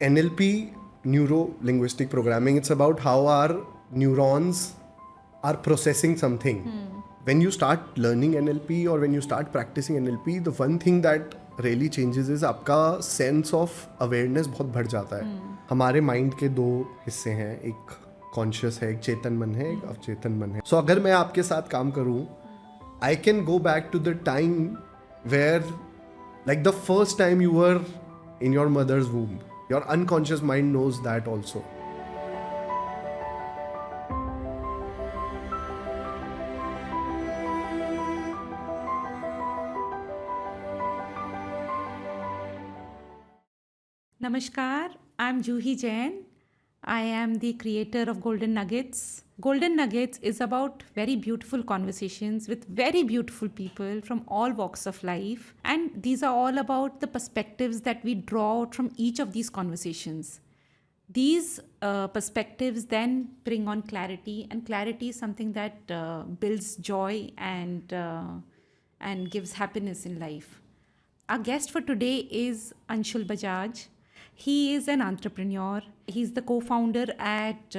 NLP, neuro linguistic programming, it's about how our neurons are processing something. When you start learning NLP or when you start practicing NLP, the one thing that really changes is आपका sense of awareness बहुत बढ़ जाता है. हमारे mind के दो हिस्से हैं, एक कॉन्शियस है, एक चेतन मन है, एक अवचेतन मन है. सो अगर मैं आपके साथ काम करूं, I can go back to the time where, like the first time you were in your mother's womb. Your unconscious mind knows that also. Namaskar, I'm Juhi Jain. I am the creator of Golden Nuggets. Golden Nuggets is about very beautiful conversations with very beautiful people from all walks of life. And these are all about the perspectives that we draw out from each of these conversations. These perspectives then bring on clarity, and clarity is something that builds joy and gives happiness in life. Our guest for today is Anshul Bajaj. He is an entrepreneur. He's the co-founder at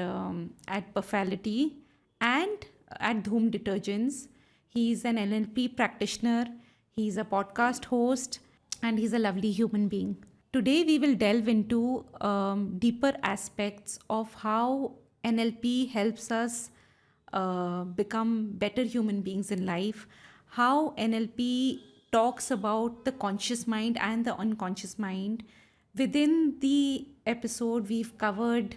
Perfality and at Dhoom Detergents. He's an NLP practitioner. He's a podcast host, and he's a lovely human being. Today, we will delve into deeper aspects of how NLP helps us become better human beings in life, how NLP talks about the conscious mind and the unconscious mind. Within the episode, we've covered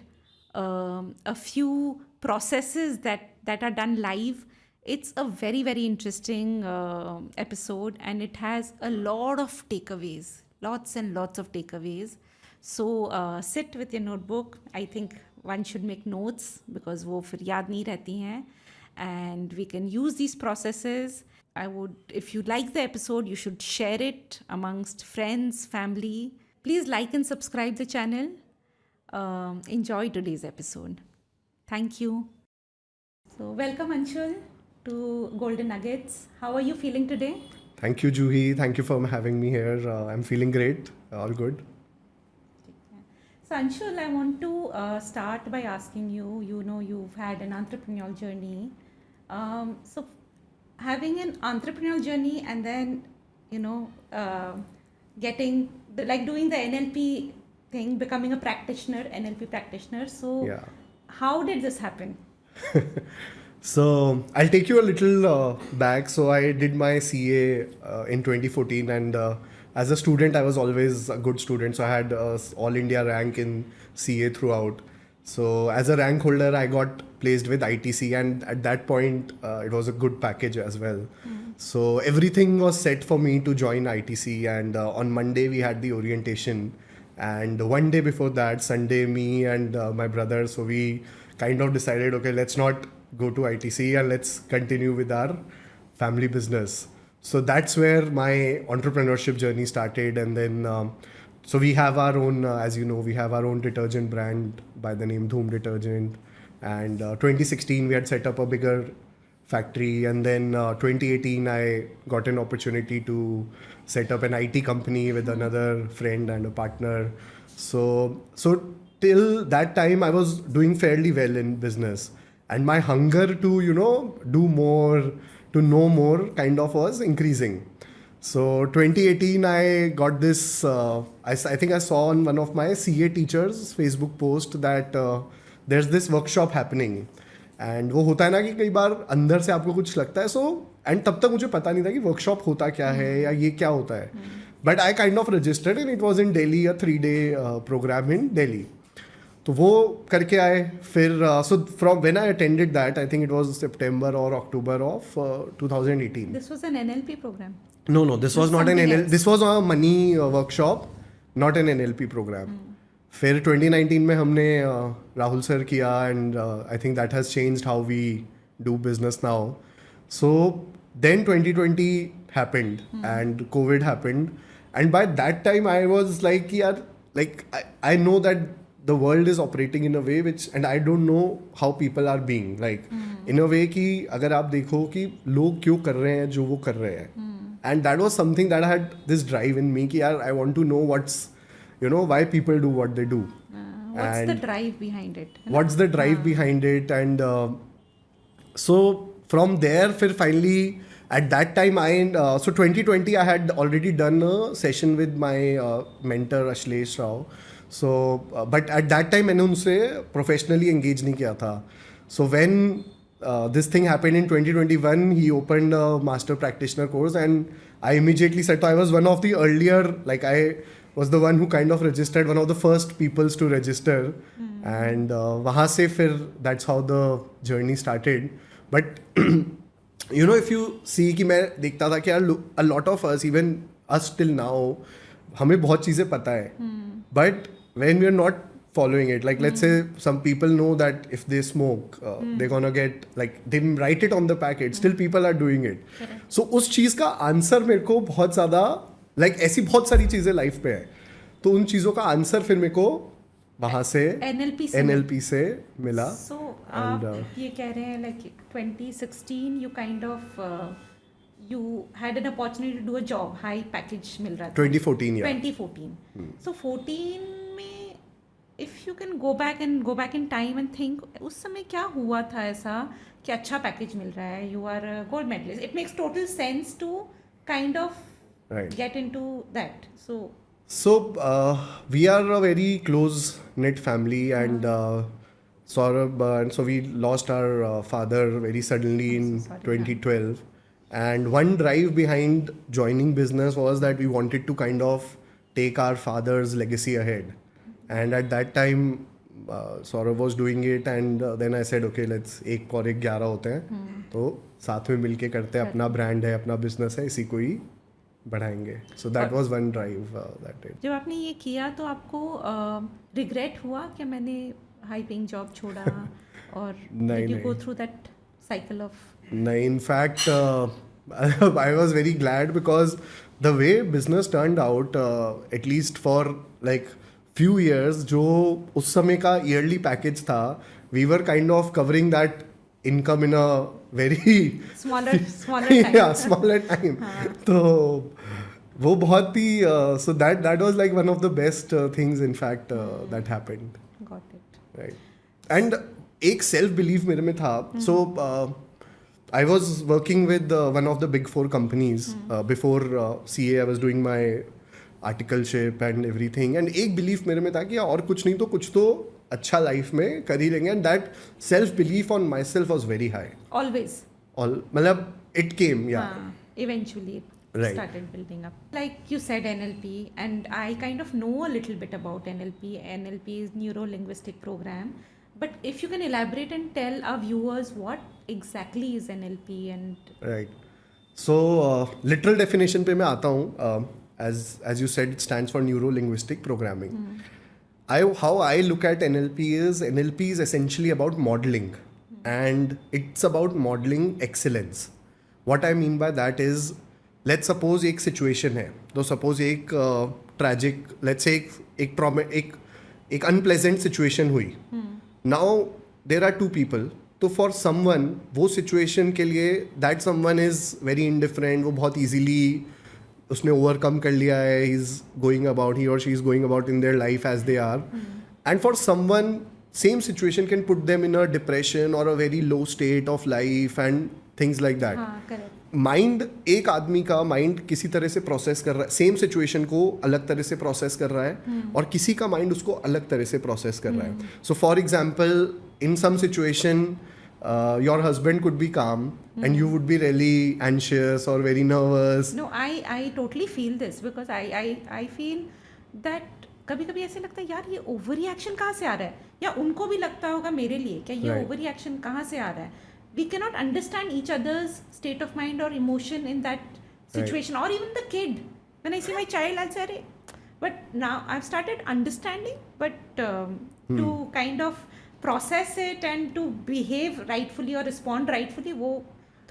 a few processes that are done live. It's a very, very interesting episode, and it has a lot of takeaways, lots and lots of takeaways. So sit with your notebook. I think one should make notes because वो फिर याद नहीं रहती हैं. And we can use these processes. If you like the episode, you should share it amongst friends, family. Please like and subscribe the channel. Enjoy today's episode. Thank you. So welcome Anshul to Golden Nuggets. How are you feeling today? Thank you, Juhi. Thank you for having me here. I'm feeling great. All good. So Anshul, I want to start by asking you, you've had an entrepreneurial journey. So having an entrepreneurial journey and then, doing the NLP thing, becoming a practitioner, NLP practitioner. So Yeah. how did this happen? So I'll take you a little back. So I did my CA in 2014, and as a student, I was always a good student. So I had all India rank in CA throughout. So as a rank holder, I got placed with ITC, and at that point, it was a good package as well. So everything was set for me to join ITC, and on Monday we had the orientation, and one day before that, Sunday, me and my brother, so we kind of decided, okay, let's not go to ITC and let's continue with our family business. So that's where my entrepreneurship journey started, and then so we have our own, as you know, we have our own detergent brand by the name Dhoom Detergent, and 2016 we had set up a bigger factory, and then 2018 I got an opportunity to set up an IT company with another friend and a partner. So till that time I was doing fairly well in business, and my hunger to do more, to know more kind of was increasing. So 2018 I got this, I think I saw on one of my CA teachers Facebook post that there's this workshop happening. And वो होता है ना कि कई बार अंदर से आपको कुछ लगता है, सो एंड तब तक मुझे पता नहीं था कि वर्कशॉप होता क्या है या ये क्या होता है. But I kind of registered and it was in Delhi, a 3-day programme in Delhi. तो वो करके आए. फिर so from when I attended that, I think it was September और October of 2018. This was an NLP program. No, this was not an something NLP. else. This was a money workshop, not an NLP program. फिर 2019 में हमने Rahul sir किया, and I think that has changed how we do business now. So then 2020 happened and covid happened, and by that time I was like कि यार, like I know that the world is operating in a way which, and I don't know how people are being, like in a way कि अगर आप देखो कि लोग क्यों कर रहे हैं जो वो कर रहे हैं. And that was something that I had this drive in me कि यार I want to know what's why people do what they do. What's the And drive behind it? है ना? what's the drive behind it. And so from there फिर finally at that time so 2020 I had already done a session with my mentor Ashlesh Rao. So but at that time मैंने उनसे professionally engage नहीं किया था. So when this thing happened in 2021, he opened a master practitioner course, and I immediately said, so I was one of the earlier, like I was the one who kind of registered, one of the first peoples to register. And वहाँ से फिर that's how the journey started. But if you see कि मैं देखता था कि यार a lot of us, even us till now, हमें बहुत चीज़ें पता है. But when we are not following it, like let's say some people know that if they smoke they're gonna get, like they write it on the packet, still people are doing it. So उस चीज़ का answer मेरे को बहुत ज़्यादा, like ऐसी बहुत सारी चीज़ें लाइफ पे है, तो उन चीज़ों का आंसर फिर मेरे को वहाँ से NLP से मिला. So आप ये कह रहे हैं like 2016 you kind of you had an opportunity to do a job, high package मिल रहा था. 2014 yeah. 2014. So 14 में if you can go back in time and think उस समय क्या हुआ था ऐसा कि अच्छा पैकेज मिल रहा है, you are a gold medalist, it makes total sense to kind of get into that. So we are a very close knit family, and Saurabh, and so we lost our father very suddenly in 2012. And one drive behind joining business was that we wanted to kind of take our father's legacy ahead. And at that time Saurabh was doing it, and then I said okay, let's एक और एक 11 होते हैं, तो साथ में मिलके करते हैं, अपना ब्रांड है, अपना बिजनेस है, इसी को ही बढ़ाएंगे. So that was one drive that day. जब आपने ये किया तो आपको रिग्रेट हुआ कि मैंने हाई पेइंग जॉब छोड़ा और did you go through that cycle of? नहीं, in fact I was very glad because the way business turned out, at least for like few years, जो उस समय का yearly package था, we were kind of covering that income in a very smaller time. yeah, smaller time. तो वो बहुत ही so that was like one of the best things in fact that happened. Got it. Right. And एक self belief मेरे में था. So I was working with one of the big 4 companies before CA. I was doing my articleship and everything, and एक belief मेरे में था कि और कुछ नहीं तो कुछ तो अच्छा लाइफ में कर ही लेंगे, and that self belief on myself was very high. Always. मतलब it came, yeah. Eventually it started building up. Like you said NLP, and I kind of know a little bit about NLP. NLP is neuro-linguistic program. But if you can elaborate and tell our viewers what exactly is NLP and... Right. So literal definition पे मैं आता हूँ. As you said, it stands for neuro-linguistic programming. How I look at NLP is essentially about modeling, and it's about modeling excellence. What I mean by that is, let's suppose एक situation है, तो suppose एक tragic, let's say एक unpleasant situation हुई. Now there are 2 people. तो for someone वो situation के लिए that someone is very indifferent, वो बहुत easily उसने overcome कर लिया है, he or she is going about in their life as they are. And for someone, same situation can put them in a depression or a very low state of life and things like that. correct. Mind, एक आदमी का mind किसी तरह से process कर रहा है, same situation को अलग तरह से प्रोसेस कर रहा है, और किसी का माइंड उसको अलग तरह से प्रोसेस कर रहा है. So for example, in some situation your husband could be calm and you would be really anxious or very nervous. No, I totally feel this because I feel that कभी कभी ऐसे लगता है यार ये ओवर रिएक्शन कहाँ से आ रहा है, या उनको भी लगता होगा मेरे लिए क्या ये ओवर रिएक्शन कहाँ से आ रहा है. We cannot understand each other's state of mind or emotion in that situation, or even the kid. When I see my child, I'll say, but now I've started understanding, but to kind of process it and to behave rightfully or respond rightfully, वो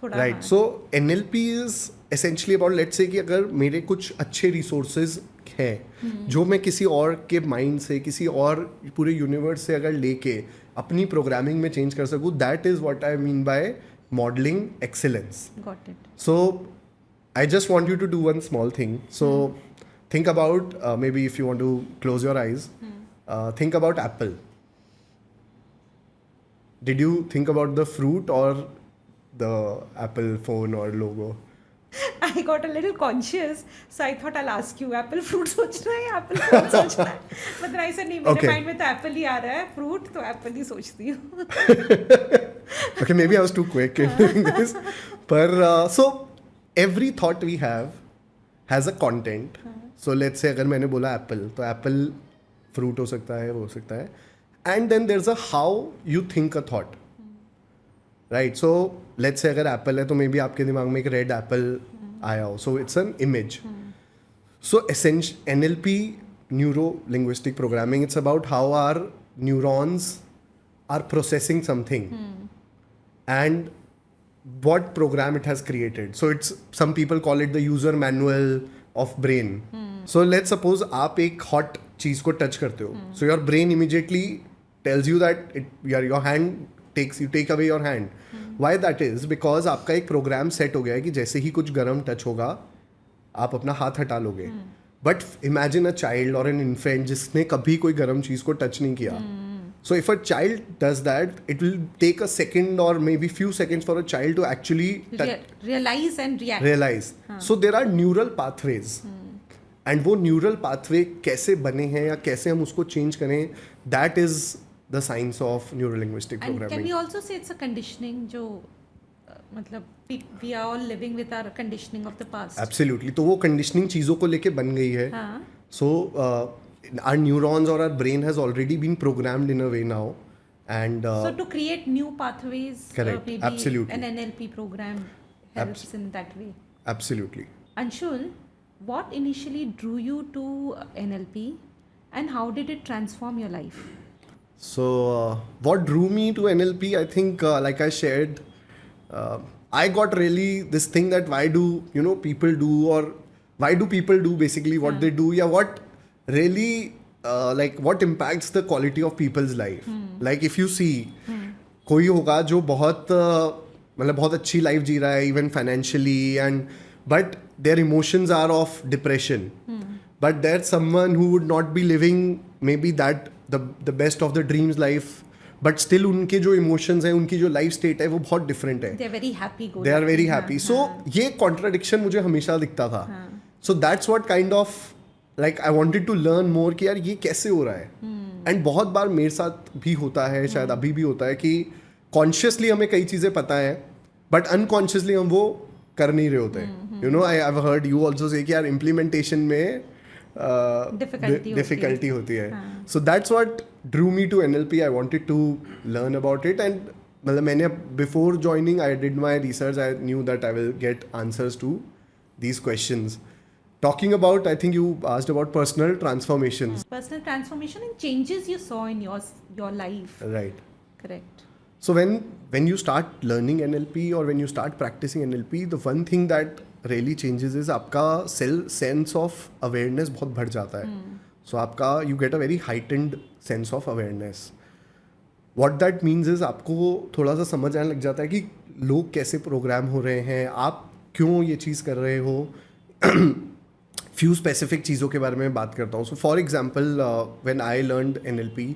थोड़ा right. So NLP is essentially about, let's say कि अगर मेरे कुछ अच्छे resources हैं जो मैं किसी और के माइंड से, किसी और पूरे यूनिवर्स से अगर लेके अपनी प्रोग्रामिंग में चेंज कर सकूँ, that is what I mean by modelling excellence. Got it. So I just want you to do one small thing. So think about maybe if you want to close your eyes, think about apple. Did you think about the fruit or the Apple phone or logo? I got a little conscious, so I thought I'll ask you, Apple fruit सोचना है या Apple phone सोचना है? But then I said नहीं, मेरे Okay. Mind में तो Apple ही आ रहा है, फ्रूट तो एप्पल ही सोचती हूँ. Okay, maybe I was too quick in doing this. But so every thought we have has a content. So let's say अगर मैंने बोला apple, तो apple fruit हो सकता है, वो हो सकता है. And then there's a how you think a thought. Right? So let's say अगर apple है तो maybe आपके दिमाग में एक red apple आया हो. So it's an image. So essentially NLP, neuro linguistic programming, it's about how our neurons are processing something and what program it has created. So it's, some people call it the user manual of brain. So let's suppose आप एक hot चीज को touch करते हो. So your brain immediately tells you that your hand takes, you take away your hand. Why that is? Because आपका एक program set हो गया है कि जैसे ही कुछ गर्म touch होगा आप अपना हाथ हटा लोगे. But imagine a child or an infant जिसने कभी कोई गर्म चीज को touch नहीं किया. So if a child does that, it will take a second or maybe few seconds for a child to actually Realize and react. realize. So there are neural pathways. And वो neural pathway कैसे बने हैं या कैसे हम उसको change करें, that is the science of neurolinguistic And programming. can we also say it's a conditioning जो मतलब we are all living with our conditioning of the past. Absolutely. तो वो conditioning चीज़ों को लेके बन गई है. हाँ. So our neurons or our brain has already been programmed in a way now. And So to create new pathways, Correct. maybe Absolutely. an NLP program helps in that way. absolutely. Anshul, what initially drew you to NLP and how did it transform your life? So, what drew me to NLP, I think, like I shared, I got really this thing that why do, people do, or why do people do basically what they do, yeah, what really, like, what impacts the quality of people's life. Like, if you see, कोई होगा जो बहुत मतलब बहुत अच्छी life जी रहा है, even financially, and but their emotions are of depression. But there's someone who would not be living maybe that the best of the dreams life, but still उनके जो emotions हैं, उनकी जो life state है वो बहुत different है. They are very happy. They are very happy. So ये contradiction मुझे हमेशा दिखता था. So that's what kind of like I wanted to learn more कि यार ये कैसे हो रहा है. And बहुत बार मेरे साथ भी होता है, शायद अभी भी होता है कि consciously हमें कई चीज़ें पता है, but unconsciously हम वो कर नहीं रहे होते. I've heard you also say कि यार implementation में difficulty होती है. So that's what drew me to NLP. I wanted to learn about it, and मतलब मैंने before joining I did my research. I knew that I will get answers to these questions. Talking about, I think you asked about personal transformations. Personal transformation and changes you saw in your life. Right. Correct. So when you start learning NLP or when you start practicing NLP, the one thing that really changes is आपका sense of awareness बहुत बढ़ जाता है. So आपका you get a very heightened sense of awareness. What that means is आपको थोड़ा सा समझ आने लग जाता है कि लोग कैसे प्रोग्राम हो रहे हैं, आप क्यों ये चीज़ कर रहे हो. फ्यू स्पेसिफिक चीज़ों के बारे में बात करता हूँ. सो for example when I learned NLP,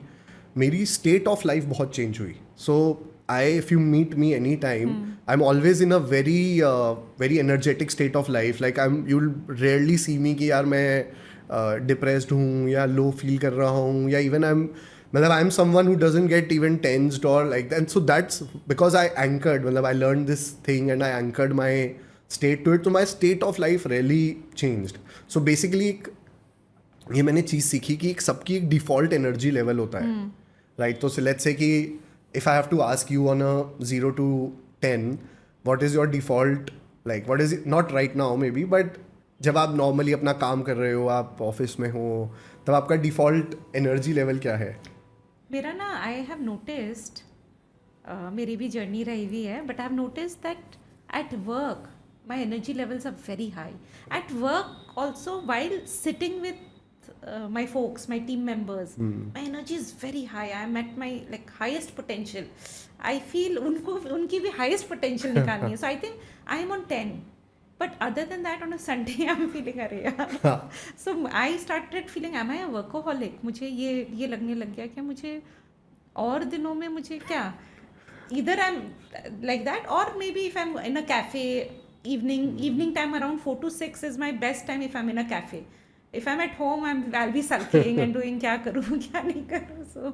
मेरी स्टेट ऑफ लाइफ बहुत चेंज हुई. सो if you meet me anytime, I'm always in a very energetic state of life. Like you'll rarely see me कि यार मैं depressed हूँ या low feel कर रहा हूँ, या even I'm someone who doesn't get even tensed or like that. And so that's because I anchored, I learned this thing and I anchored my state to it. So my state of life really changed. So basically ये मैंने चीज़ सीखी कि सबकी एक default energy level होता है. Right? तो let's say कि if I have to ask you on a 0 to 10, what is your default, like what is it, not right now maybe, but जब आप normally अपना काम कर रहे हो, आप ऑफिस में हो, तब आपका default energy level क्या है? मेरा ना आई हैव नोटिस्ड, मेरी भी जर्नी रही हुई है, but I have noticed that at work my energy levels are very high. At work also while sitting with my folks, my team members, my energy is very high. I am at my like highest potential. I feel उनकी भी highest potential निकालनी है. So I think I am on 10. But other than that, on a Sunday, I'm feeling अरे यार. हाँ. So I started feeling, am I a workaholic? मुझे ये लगने लग गया कि मुझे और दिनों में मुझे क्या, either I'm like that, or maybe if I'm in a cafe, evening time around 4 to 6 is my best time if I'm in a cafe. If I'm at home, I'll be sulking and doing क्या करूँ क्या नहीं करूँ. So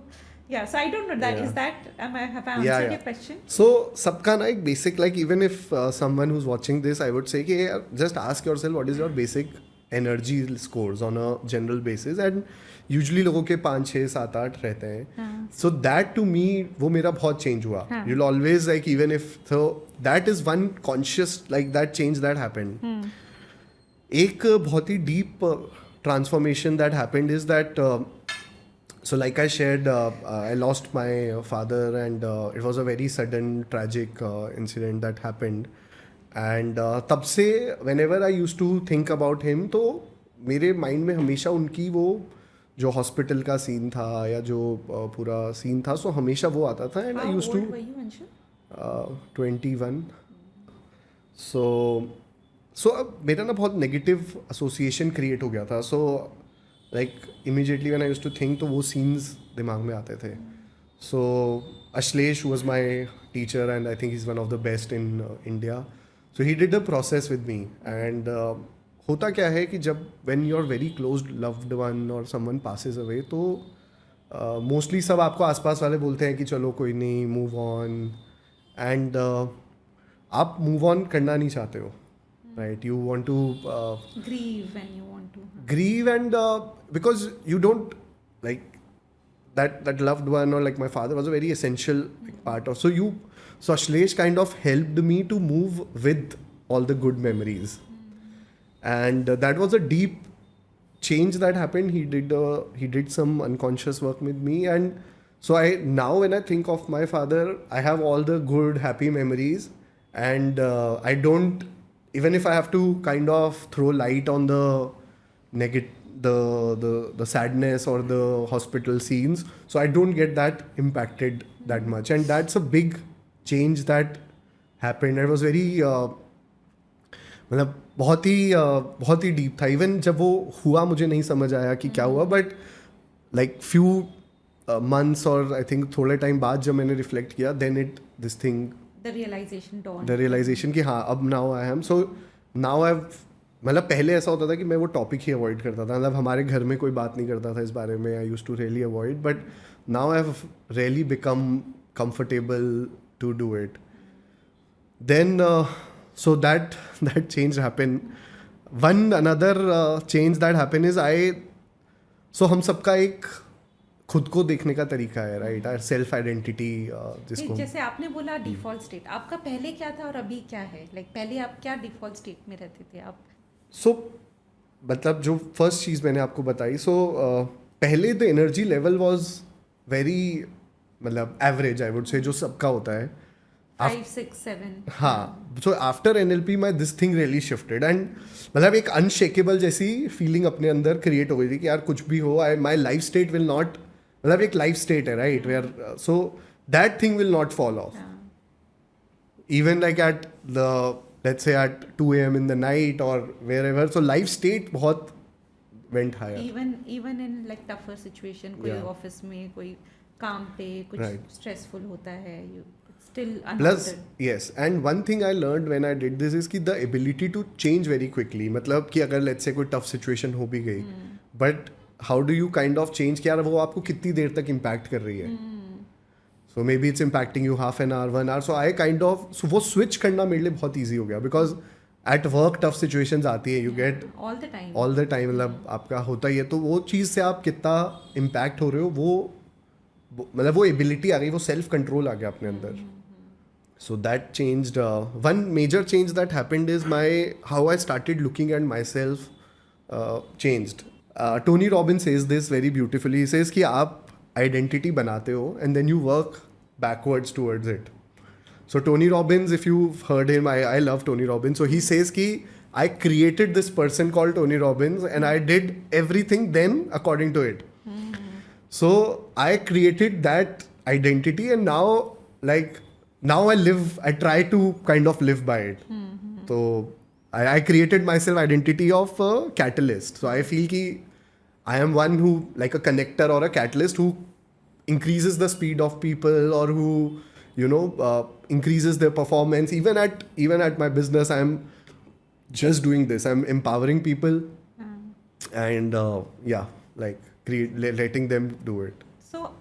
yeah, so I don't know that. Yeah. Is that, have I answered your question? So सबका ना एक basic, like even if someone who's watching this, I would say कि just ask yourself what is your basic energy scores on a general basis, and usually लोगों के 5 6 7 8 रहते हैं. हाँ. So that to me वो मेरा बहुत change हुआ. हाँ. You'll always like, even if, so that is one conscious like that change that happened. एक बहुत ही deep transformation that happened is that so like I shared, I lost my father, and it was a very sudden tragic incident that happened. And तब से whenever I used to think about him, तो मेरे mind में हमेशा उनकी वो जो hospital का सीन था या जो पूरा सीन था, सो हमेशा वो आता था. And I used to How old were you, Anshu? 21. So अब मेरा ना बहुत नेगेटिव एसोसिएशन क्रिएट हो गया था. So like immediately when I used to think, तो वो सीन्स दिमाग में आते थे. So Ashlesh was my teacher, and I think he is one of the best in India. So he did the process with me. And होता क्या है कि जब when you are very close loved one और समवन पासेस अवे, तो mostly सब आपको आसपास वाले बोलते हैं कि चलो कोई नहीं, मूव ऑन. एंड आप मूव ऑन करना नहीं चाहते हो, right? You want to Grieve when you want to. grieve, and because you don't like that loved one, or like my father was a very essential part of, so Ashlesh kind of helped me to move with all the good memories. And that was a deep change that happened. He did some unconscious work with me, and so now when I think of my father, I have all the good happy memories. And I don't, even if I have to kind of throw light on the the sadness or the hospital scenes, so I don't get that impacted that much. And that's a big change that happened. It was very मतलब बहुत ही deep था. Even जब वो हुआ मुझे नहीं समझ आया कि क्या हुआ, बट लाइक फ्यू मंथ्स और आई थिंक थोड़े टाइम बाद जब मैंने रिफ्लेक्ट किया, then this thing, The realization dawned. The realization कि हाँ, अब now I am, so now I, मतलब पहले ऐसा होता था कि मैं वो टॉपिक ही अवॉइड करता था. मतलब हमारे घर में कोई बात नहीं करता था इस बारे में. I used to really avoid, but now I have really become comfortable to do it. Then so that change happened. One another change that happened is so हम सबका एक खुद को देखने का तरीका है, राइट? आवर सेल्फ आइडेंटिटी जिसको, जैसे आपने बोला डिफॉल्ट स्टेट, आपका पहले क्या था और अभी क्या है? लाइक पहले आप क्या डिफॉल्ट स्टेट में रहते थे आप? सो मतलब जो फर्स्ट चीज़ मैंने आपको बताई, सो पहले the energy level was very, मतलब एवरेज आई वुड से, जो सबका होता है. 5 6 7. हाँ. So after NLP my this thing really shifted, and मतलब एक अनशेकेबल जैसी फीलिंग अपने अंदर क्रिएट हो गई थी कि यार कुछ भी हो, my life state will not, मतलब एक लाइफ स्टेट है, right? Where so that thing will not fall off. Even like at let's say at 2 a.m. in the night or wherever, so life state बहुत went higher. Even in like tougher situation, कोई Yeah. Office में, कोई काम पे कुछ Right. Stressful होता है, you still Plus, unaltered. yes, and one thing I learned when I did this is कि the ability to change very quickly. मतलब कि अगर let's say कोई tough situation हो भी गई, but how do you kind of change कि यार वो आपको कितनी देर तक impact कर रही है? So maybe it's impacting you half an hour, 1 hour. So I kind of, so वो switch करना मेरे लिए बहुत easy हो गया, because at work tough situations आती है, you get all the time. all the time, मतलब आपका होता ही है, तो वो चीज़ से आप कितना impact हो रहे हो, वो मतलब वो एबिलिटी आ गई, वो सेल्फ कंट्रोल आ गया अपने अंदर. So that changed. One major change that happened is how I started looking at myself changed. Tony Robbins says this very beautifully. He says कि आप identity बनाते हो and then you work backwards towards it. So Tony Robbins, if you've heard him, I love Tony Robbins. So he says कि I created this person called Tony Robbins and I did everything then according to it. So I created that identity, and now I try to kind of live by it. So I created myself identity of a catalyst. So I feel ki I am one who like a connector or a catalyst who increases the speed of people or who increases their performance. Even at my business, I'm just doing this. I'm empowering people and letting them do it. So,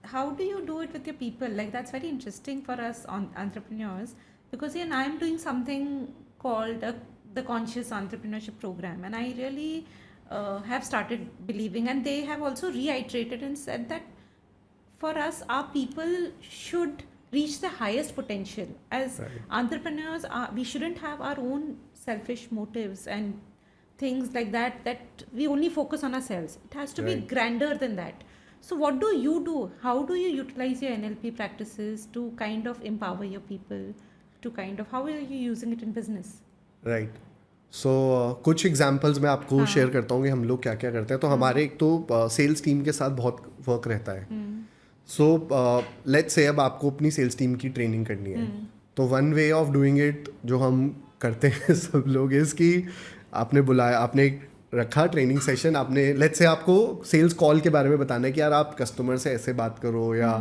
how do you do it with your people? Like, that's very interesting for us on entrepreneurs, because even I'm doing something called the Conscious Entrepreneurship Program, and I really have started believing, and they have also reiterated and said that for us, our people should reach the highest potential. As entrepreneurs, we shouldn't have our own selfish motives and things like that we only focus on ourselves. It has to be grander than that. So what do you do? How do you utilize your NLP practices to kind of empower your people, to kind of, how are you using it in business? Right. So कुछ examples मैं आपको share करता हूँ कि हम लोग क्या क्या करते हैं. तो हमारे एक तो सेल्स टीम के साथ बहुत वर्क रहता है. सो लेट्स से अब आपको अपनी सेल्स टीम की ट्रेनिंग करनी है. तो one way of doing it जो हम करते हैं सब लोग इस कि आपने बुलाया, आपने रखा ट्रेनिंग सेशन, आपने लेट्स से आपको सेल्स कॉल के बारे में बताना है कि यार आप कस्टमर से ऐसे बात करो या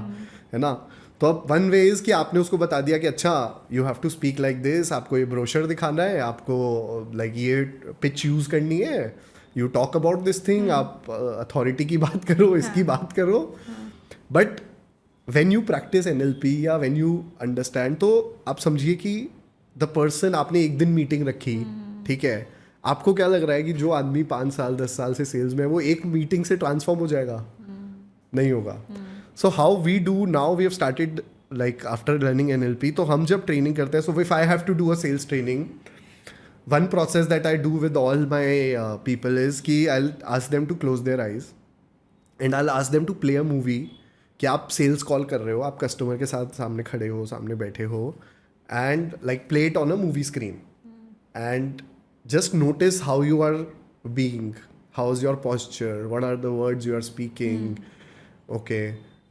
है ना. तो अब वन वे इज़ कि आपने उसको बता दिया कि अच्छा you have to speak like this, आपको ये ब्रोशर दिखाना है, आपको लाइक ये पिच यूज़ करनी है, you talk about this thing, आप अथॉरिटी की बात करो, इसकी बात करो. But when you practice NLP या व्हेन यू अंडरस्टैंड, तो आप समझिए कि द पर्सन, आपने एक दिन मीटिंग रखी, ठीक है, आपको क्या लग रहा है कि जो आदमी 5 साल 10 साल से सेल्स में है वो एक मीटिंग से ट्रांसफॉर्म हो जाएगा? नहीं होगा. So how we do now, we have started like after learning NLP. तो हम जब ट्रेनिंग करते हैं, so if I have to do a sales training, one process that I do with all my people is कि I ask them to close their eyes and I ask them to play a movie. कि आप sales call कर रहे हो, आप customer के साथ सामने खड़े हो, सामने बैठे हो, and like play it on a movie screen and just notice how you are being, how's your posture, what are the words you are speaking. Okay,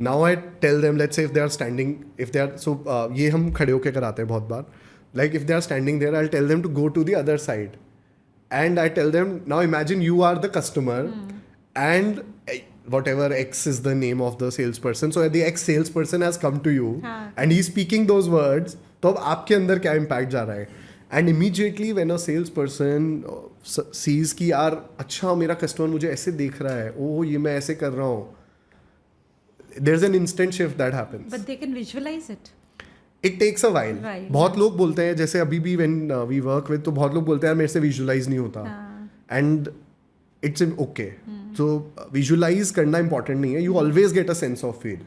now I tell them, let's say if they are standing, if they are so ये हम खड़े होके कराते हैं बहुत बार. Like if they are standing there, I'll tell them to go to the other side and I tell them, now imagine you are the customer and whatever X is the name of the salesperson, so the X salesperson has come to you and he's speaking those words. तो अब आपके अंदर क्या impact जा रहा है? And immediately when a sales person sees कि यार अच्छा मेरा कस्टमर मुझे ऐसे देख रहा है, ओह ये मैं ऐसे कर रहा हूँ, there is an instant shift that happens. But they can visualize it. It takes a while. बहुत लोग बोलते हैं, जैसे अभी भी व्हेन वी वर्क विद, तो बहुत लोग बोलते हैं मेरे से विजुअलाइज नहीं होता, and it's okay. So visualize करना इंपॉर्टेंट नहीं है, you always get a sense of feel.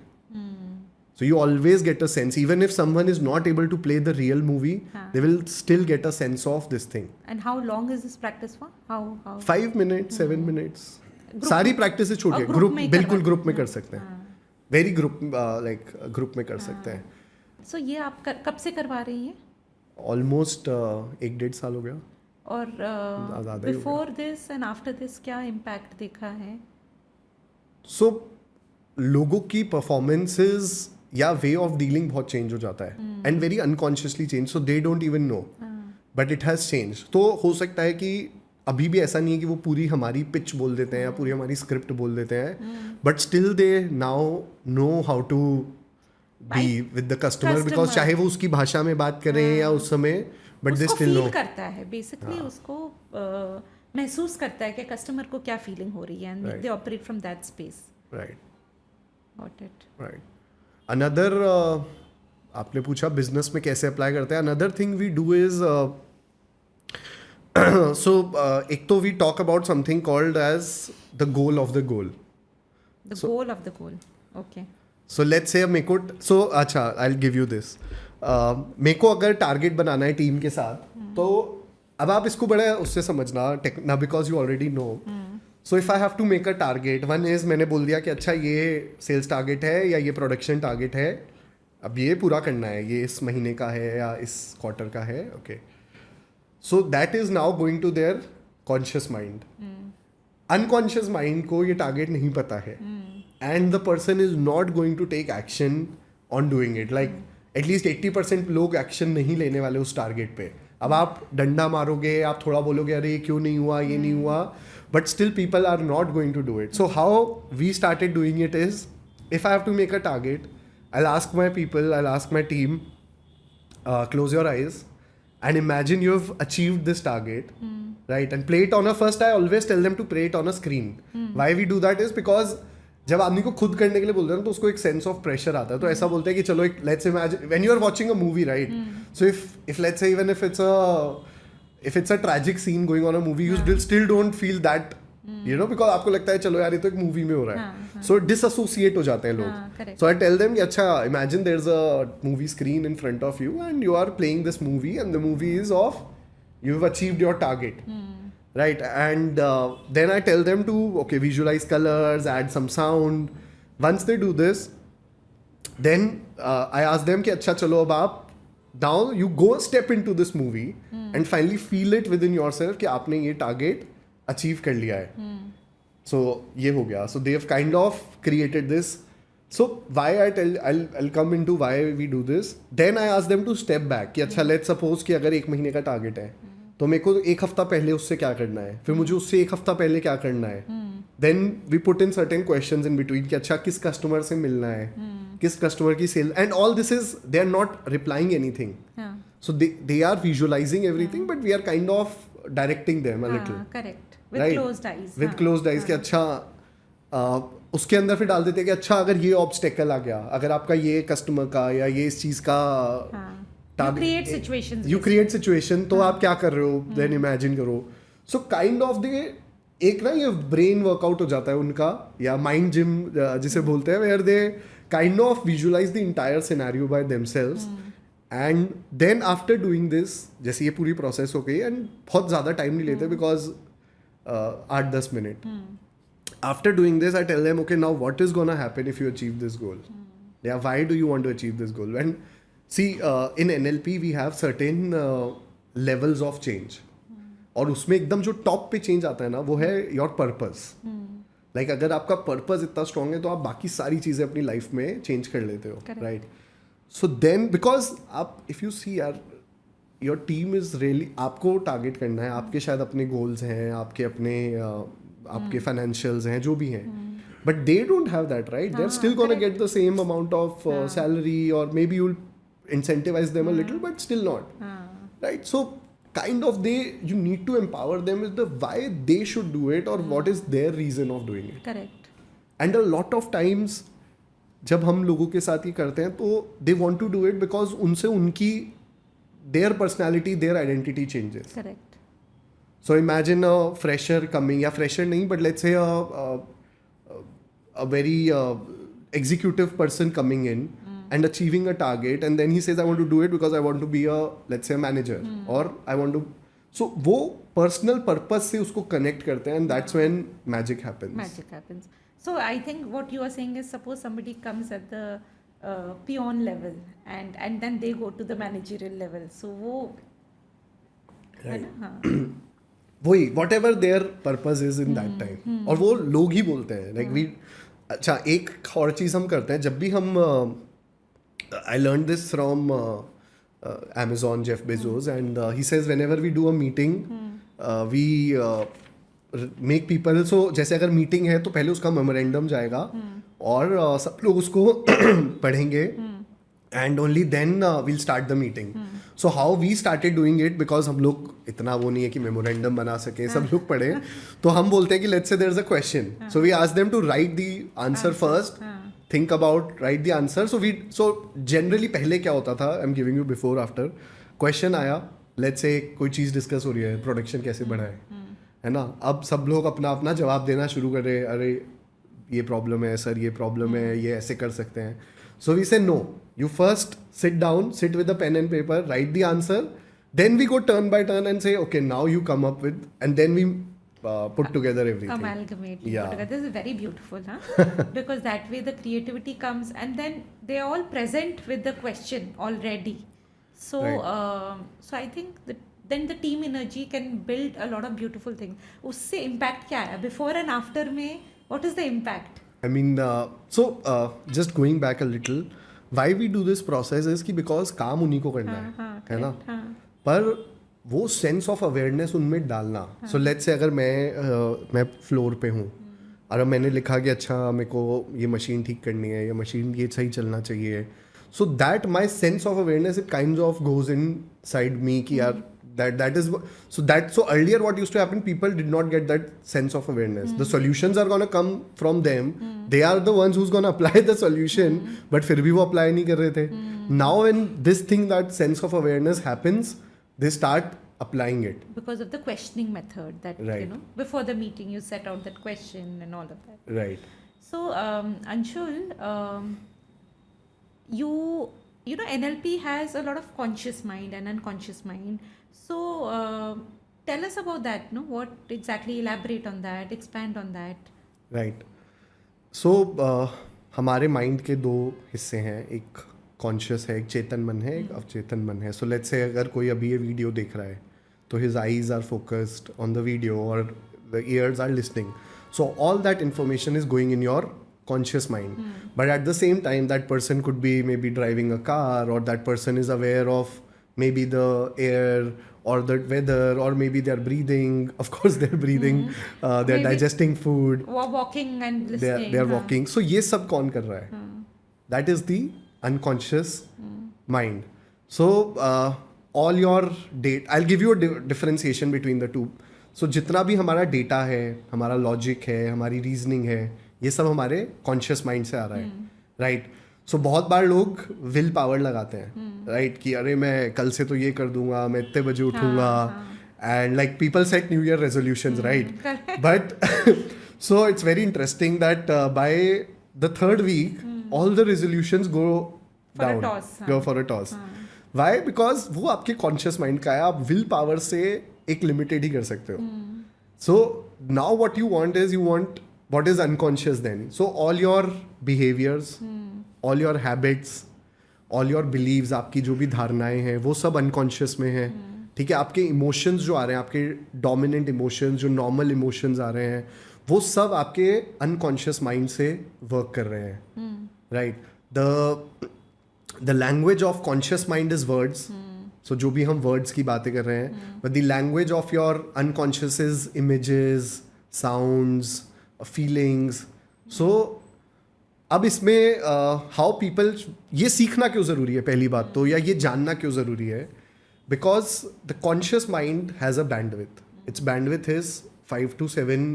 So you always get a sense, even if someone is not able to play the real movie, they will still get a sense of this thing. And how long is this practice for? How? 5 minutes, 7 minutes. सारी practice है छोटी है. Group, बिल्कुल group में कर सकते हैं. Very group, like group में कर सकते हैं. So ये आप कब से करवा रही हैं? ऑलमोस्ट 1-1.5 साल हो गया. और before this and after this क्या इम्पैक्ट देखा है? सो लोगों की परफॉर्मेंसेज या वे ऑफ डीलिंग बहुत चेंज हो जाता है, and very unconsciously change, so they don't even know, but it has change. तो हो सकता है कि अभी भी ऐसा नहीं है कि वो पूरी हमारी पिच बोल देते हैं या पूरी हमारी स्क्रिप्ट बोल देते हैं, but still they now know how to be with the customer, because चाहे वो उसकी भाषा में बात करें या उस समय, बट दे स्टिल नो. करता है बेसिकली, उसको महसूस करता है कि कस्टमर को क्या फीलिंग हो रही है, and they operate from that space. Right. Got it. Right. Another, आपने पूछा बिजनेस में कैसे अप्लाई करते हैं. Another thing we do is, so एक तो we talk about something called as the goal of the goal. The goal of the goal. Okay. So let's say मेरे को, सो अच्छा I will give you this. मेरे को अगर target बनाना है team के साथ, तो अब आप इसको बड़ा उससे समझना ना, because you already know. So if I have to make a target, one is मैंने बोल दिया कि अच्छा ये सेल्स टारगेट है या ये प्रोडक्शन टारगेट है, अब ये पूरा करना है, ये इस महीने का है या इस क्वार्टर का है. Okay. So that is now going to their conscious mind. Unconscious mind को ये टारगेट नहीं पता है, and the person is not going to take action on doing it. Like at least 80% लोग एक्शन नहीं लेने वाले उस टारगेट पे. अब आप डंडा मारोगे, आप थोड़ा बोलोगे अरे ये क्यों नहीं हुआ, ये नहीं हुआ, but still people are not going to do it. So how we started doing it is, if I have to make a target, I'll ask my people, I'll ask my team, close your eyes and imagine you've achieved this target, right? And play it on a, first I always tell them to play it on a screen. Why we do that is because जब आदमी को खुद करने के लिए बोलते हैं तो उसको एक सेंस ऑफ प्रेशर आता है. तो ऐसा बोलते हैं कि चलो एक let's imagine when you are watching a movie, right? So if let's say even if it's a tragic scene going on a movie, you still don't feel that, you know, because आपको लगता है चलो यार ये तो एक movie में हो रहा है. So disassociate हो जाते हैं लोग. So I tell them कि अच्छा imagine there's a movie screen in front of you and you are playing this movie and the movie is of you've achieved your target, right? And then I tell them to okay visualize colors, add some sound. Once they do this, then I ask them कि अच्छा चलो अब आप now you go step into this movie and finally feel it within yourself कि आपने ये target achieve कर लिया है. So ये हो गया. So they have kind of created this. So why I'll come into why we do this. Then I ask them to step back कि अच्छा let's suppose कि अगर 1 महीने का target है तो मेरे को 1 हफ्ता पहले उससे क्या करना है, फिर मुझे उससे 1 हफ्ता पहले क्या करना है. Then we put in certain questions in between कि अच्छा किस कस्टमर से मिलना है, किस कस्टमर की cell, and all this is they are not replying anything. So they are visualizing everything but we are kind of directing them a little. Correct. With right? closed eyes. With closed eyes कि अच्छा उसके अंदर फिर डाल देते हैं कि अच्छा अगर ये ऑब्स्टेकल आ गया, अगर आपका ये कस्टमर का या ये इस चीज़ का You create situations. You create situation तो आप क्या कर रहे हो, then imagine करो. So kind of the एक ना ये ब्रेन वर्कआउट हो जाता है उनका, या माइंड जिम जिसे बोलते हैं, where they kind of visualize the entire scenario by themselves. And then after doing this, जैसे ये पूरी प्रोसेस हो गई and बहुत ज़्यादा टाइम नहीं लेते because 8-10 minute. After doing this, I tell them, okay, now what is gonna happen if you achieve this goal? Yeah, why do you want to achieve this goal? And see, in NLP we have certain levels of change. और उसमें एकदम जो top पे change आता है ना, वो है योर पर्पस. लाइक अगर आपका पर्पस इतना स्ट्रांग है तो आप बाकी सारी चीज़ें अपनी लाइफ में चेंज कर लेते हो, राइट? सो देन बिकॉज आप इफ़ यू सी यार योर टीम इज़ रियली, आपको टारगेट करना है, आपके शायद अपने गोल्स हैं, आपके अपने आपके फाइनेंशियल्स हैं, जो भी हैं, but they don't have that, right? They are still gonna get the same amount of salary और maybe you'll incentivize them a little but still not, right? So kind of you need to empower them with the why they should do it or what is their reason of doing it. Correct. And a lot of times जब हम लोगों के साथ ये करते हैं तो they want to do it because उनसे उनकी their personality, their identity changes. Correct. So imagine a fresher coming, या fresher नहीं but let's say a very executive person coming in and achieving a target and then he says I want to do it because I want to be a, let's say, a manager or I want to, so वो personal purpose से उसको connect करते हैं and that's when magic happens. So I think what you are saying is, suppose somebody comes at the peon level and then they go to the managerial level, so वो है ना, वही whatever their purpose is in that time. और वो लोग ही बोलते हैं like we, अच्छा एक और चीज़ हम करते हैं जब भी हम I learned this from Amazon, Jeff Bezos, and he says whenever we do a meeting, we make people, so जैसे अगर मीटिंग है तो पहले उसका मेमोरेंडम जाएगा और सब लोग उसको पढ़ेंगे and only then we'll start the meeting. So how we started doing it, because हम लोग इतना वो नहीं है कि मेमोरेंडम बना सके, सब लोग पढ़े, तो हम बोलते हैं कि let's say there's a question, so we ask them to write the answer first. Think about, write the answer. So generally पहले क्या होता था, I'm giving you before after, question आया, let's say कोई चीज़ डिस्कस हो रही है, प्रोडक्शन कैसे बढ़ाए, है ना? अब सब लोग अपना अपना जवाब देना शुरू कर रहे हैं, अरे ये प्रॉब्लम है सर, ये प्रॉब्लम है, ये ऐसे कर सकते हैं. So we say no, you first sit down, sit with a pen and paper, write the answer, then we go turn by turn and say okay, now you come up with, and then we put together everything. Amalgamate. Yeah. This is very beautiful, huh? Because that way the creativity comes and then they are all present with the question already. So, Right. so I think that then the team energy can build a lot of beautiful things. उससे impact क्या है? Before and after में, what is the impact? I mean, just going back a little, why we do this process is कि because काम उन्हीं को करना है ना? पर वो सेंस ऑफ अवेयरनेस उनमें डालना. सो लेट्स से अगर मैं फ्लोर पे हूँ और अब मैंने लिखा कि अच्छा मेरे को ये मशीन ठीक करनी है, ये मशीन ये सही चलना चाहिए. So that my sense of awareness it kind of goes inside me कि यार that is so earlier what used to happen, people did not get that sense of awareness. The solutions are going to come from them. They are the ones who's going to apply the solution, but फिर भी वो apply नहीं कर रहे थे. Now when this thing, that sense of awareness happens, they start applying it because of the questioning method that Right. before the meeting you set out that question and all of that. right. So Anshul, you know NLP has a lot of conscious mind and unconscious mind. So tell us about that. No, what exactly? Elaborate on that. Expand on that. Right. So हमारे mind के दो हिस्से हैं, एक conscious है, एक चेतन मन है, एक अवचेतन मन है. सो लेट्स से अगर कोई अभी ये वीडियो देख रहा है तो his eyes are focused on the video और the ears are listening. So all that information is going in your conscious mind. But at the same time, that person could be maybe driving a car, or that person is aware of maybe the air or the weather, or maybe they're breathing. Of course they're breathing. They're Maybe digesting food. walking and listening. They're walking. So ये सब कौन कर रहा है? That is the unconscious mind. So all your data, I'll give you a differentiation between the two. So जितना भी हमारा data है, हमारा लॉजिक है, हमारी रीजनिंग है, ये सब हमारे कॉन्शियस माइंड से आ रहा है. राइट. सो बहुत बार लोग विल पावर लगाते हैं, राइट, कि अरे मैं कल से तो ये कर दूंगा, मैं इतने बजे उठूंगा, and like people set new year resolutions, right. But so it's very interesting that by the third week all the resolutions go down, go for a toss. Why? Because वो आपके कॉन्शियस माइंड का है. आप will power से एक limited ही कर सकते हो. So now what you want is, you want what is unconscious then. So all your behaviors, all your habits, all your beliefs, आपकी जो भी धारणाएं हैं वो सब unconscious में है. ठीक है. आपके इमोशंस जो आ रहे हैं, आपके डोमिनेंट इमोशंस, जो नॉर्मल इमोशंस आ रहे हैं, वो सब आपके अनकॉन्शियस माइंड से वर्क कर रहे हैं. Right. The language of conscious mind is words. So जो भी हम वर्ड्स की बातें कर रहे हैं, but the language of your unconscious is images, sounds, feelings. So अब इसमें हाउ पीपल, ये सीखना क्यों ज़रूरी है पहली बात तो, या ये जानना क्यों ज़रूरी है? Because the conscious mind has a bandwidth. It's bandwidth is 5 to 7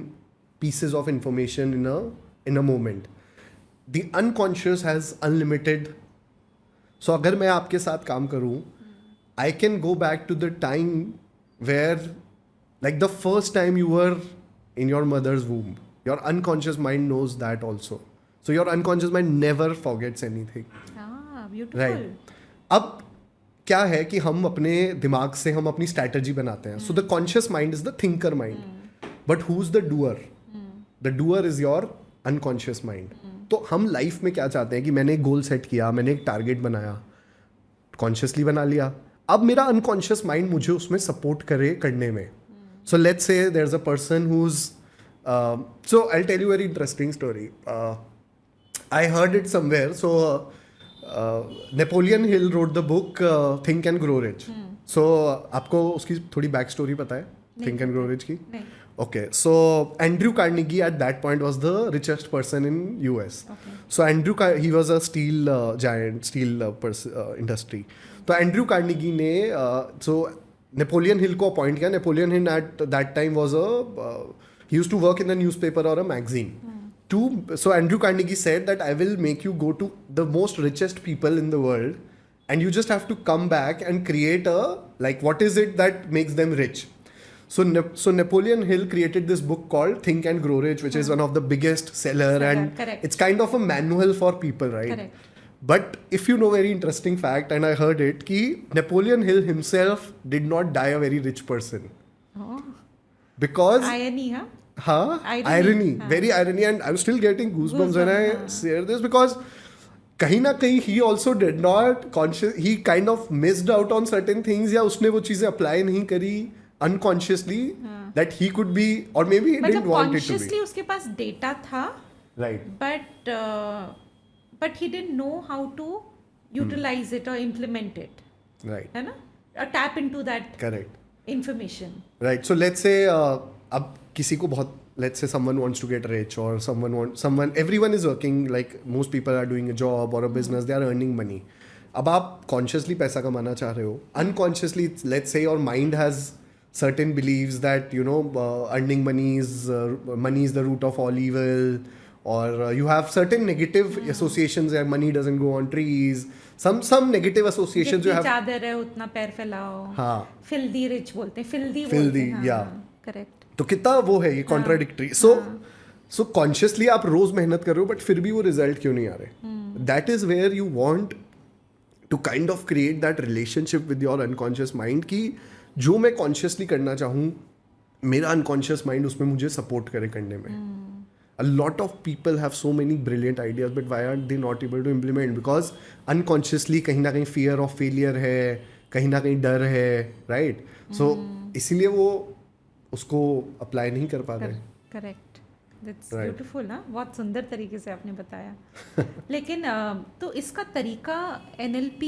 pieces of information in a moment. The unconscious has unlimited. So अगर मैं आपके साथ काम करूँ, I can go back to the time where, like the first time you were in your mother's womb. Your unconscious mind knows that also. So your unconscious mind never forgets anything. Beautiful. Right. अब क्या है कि हम अपने दिमाग से हम अपनी स्ट्रैटेजी बनाते हैं. So the conscious mind is the thinker mind, but who is the doer? The doer is your unconscious mind. तो हम लाइफ में क्या चाहते हैं कि मैंने एक गोल सेट किया, मैंने एक टारगेट बनाया, कॉन्शियसली बना लिया. अब मेरा अनकॉन्शियस माइंड मुझे उसमें सपोर्ट करे करने में. So let's say there is a person who is so I'll tell you a very interesting story. I heard it somewhere. So Napoleon Hill wrote the book Think and Grow Rich. So आपको उसकी थोड़ी back story पता है Think and Grow Rich की? नहीं. Okay, so Andrew Carnegie at that point was the richest person in US. Okay. So he was a steel giant, steel industry. तो Andrew Carnegie ने so Napoleon Hill को appoint किया. Napoleon Hill at that time was he used to work in a newspaper or a magazine. So Andrew Carnegie said that I will make you go to the most richest people in the world, and you just have to come back and create like what is it that makes them rich. So Napoleon Hill created this book called Think and Grow Rich, which is one of the biggest seller, and correct. It's kind of a manual for people, right? Correct. But if you know very interesting fact, and I heard it, कि Napoleon Hill himself did not die a very rich person. Oh. Because Irony, huh? Irony. Very irony, and I'm still getting goosebumps when I share this, because कहीं ना कहीं he also did not he kind of missed out on certain things, या उसने वो चीजें apply नहीं करी unconsciously that he could be, or maybe he didn't want it to be. consciously उसके पास data था, right, but he didn't know how to utilize it or implement it. right, है ना? Or tap into that. correct. information. Right. So let's say अब किसी को बहुत let's say someone wants to get rich or someone everyone is working, like most people are doing a job or a business, they are earning money. अब आप consciously पैसा कमाना चाह रहे हो, unconsciously let's say your mind has certain beliefs that you know earning money is the root of all evil, or you have certain negative associations that money doesn't grow on trees, some negative associations you जितनी have. चादर है उतना पैर फैलाओ. हाँ. Filthy rich बोलते हैं, filthy Filthy, बोलते हैं. yeah. करेक्ट. तो कितना वो है ये कॉन्ट्राडिक्टरी. सो कॉन्शियसली आप रोज मेहनत कर रहे हो बट फिर भी वो रिजल्ट क्यों नहीं आ रहे. That is where you want to kind of create that relationship with your unconscious mind कि जो मैं कॉन्शियसली करना चाहूँ मेरा अनकॉन्शियस माइंड उसमें मुझे सपोर्ट करे करने में. A lot of people have so many brilliant ideas, but why are they not able to implement? Because unconsciously कहीं ना कहीं fear of failure है, कहीं ना कहीं डर है, right? So इसीलिए वो उसको अप्लाई नहीं कर पाते. करेक्ट. That's Right. ब्यूटीफुल. हाँ, बहुत सुंदर तरीके से आपने बताया. लेकिन तो इसका तरीका NLP,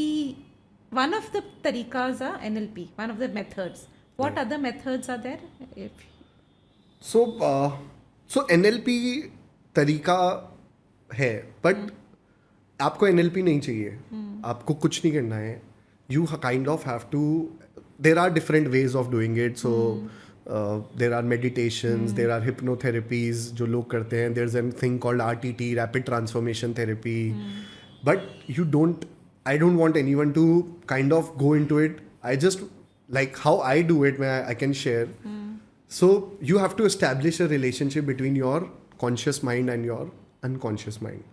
वन ऑफ द तरीकाज are NLP, one of the methods. What other methods are there? So NLP तरीका है बट आपको NLP नहीं चाहिए. आपको कुछ नहीं करना है. You kind of have to, there are different ways of doing it. So there are meditations, there are hypnotherapies जो लोग करते हैं. There is an thing called RTT, rapid transformation therapy. But you don't, I don't want anyone to kind of go into it. I just like how I do it, I can share. So you have to establish a relationship between your conscious mind and your unconscious mind.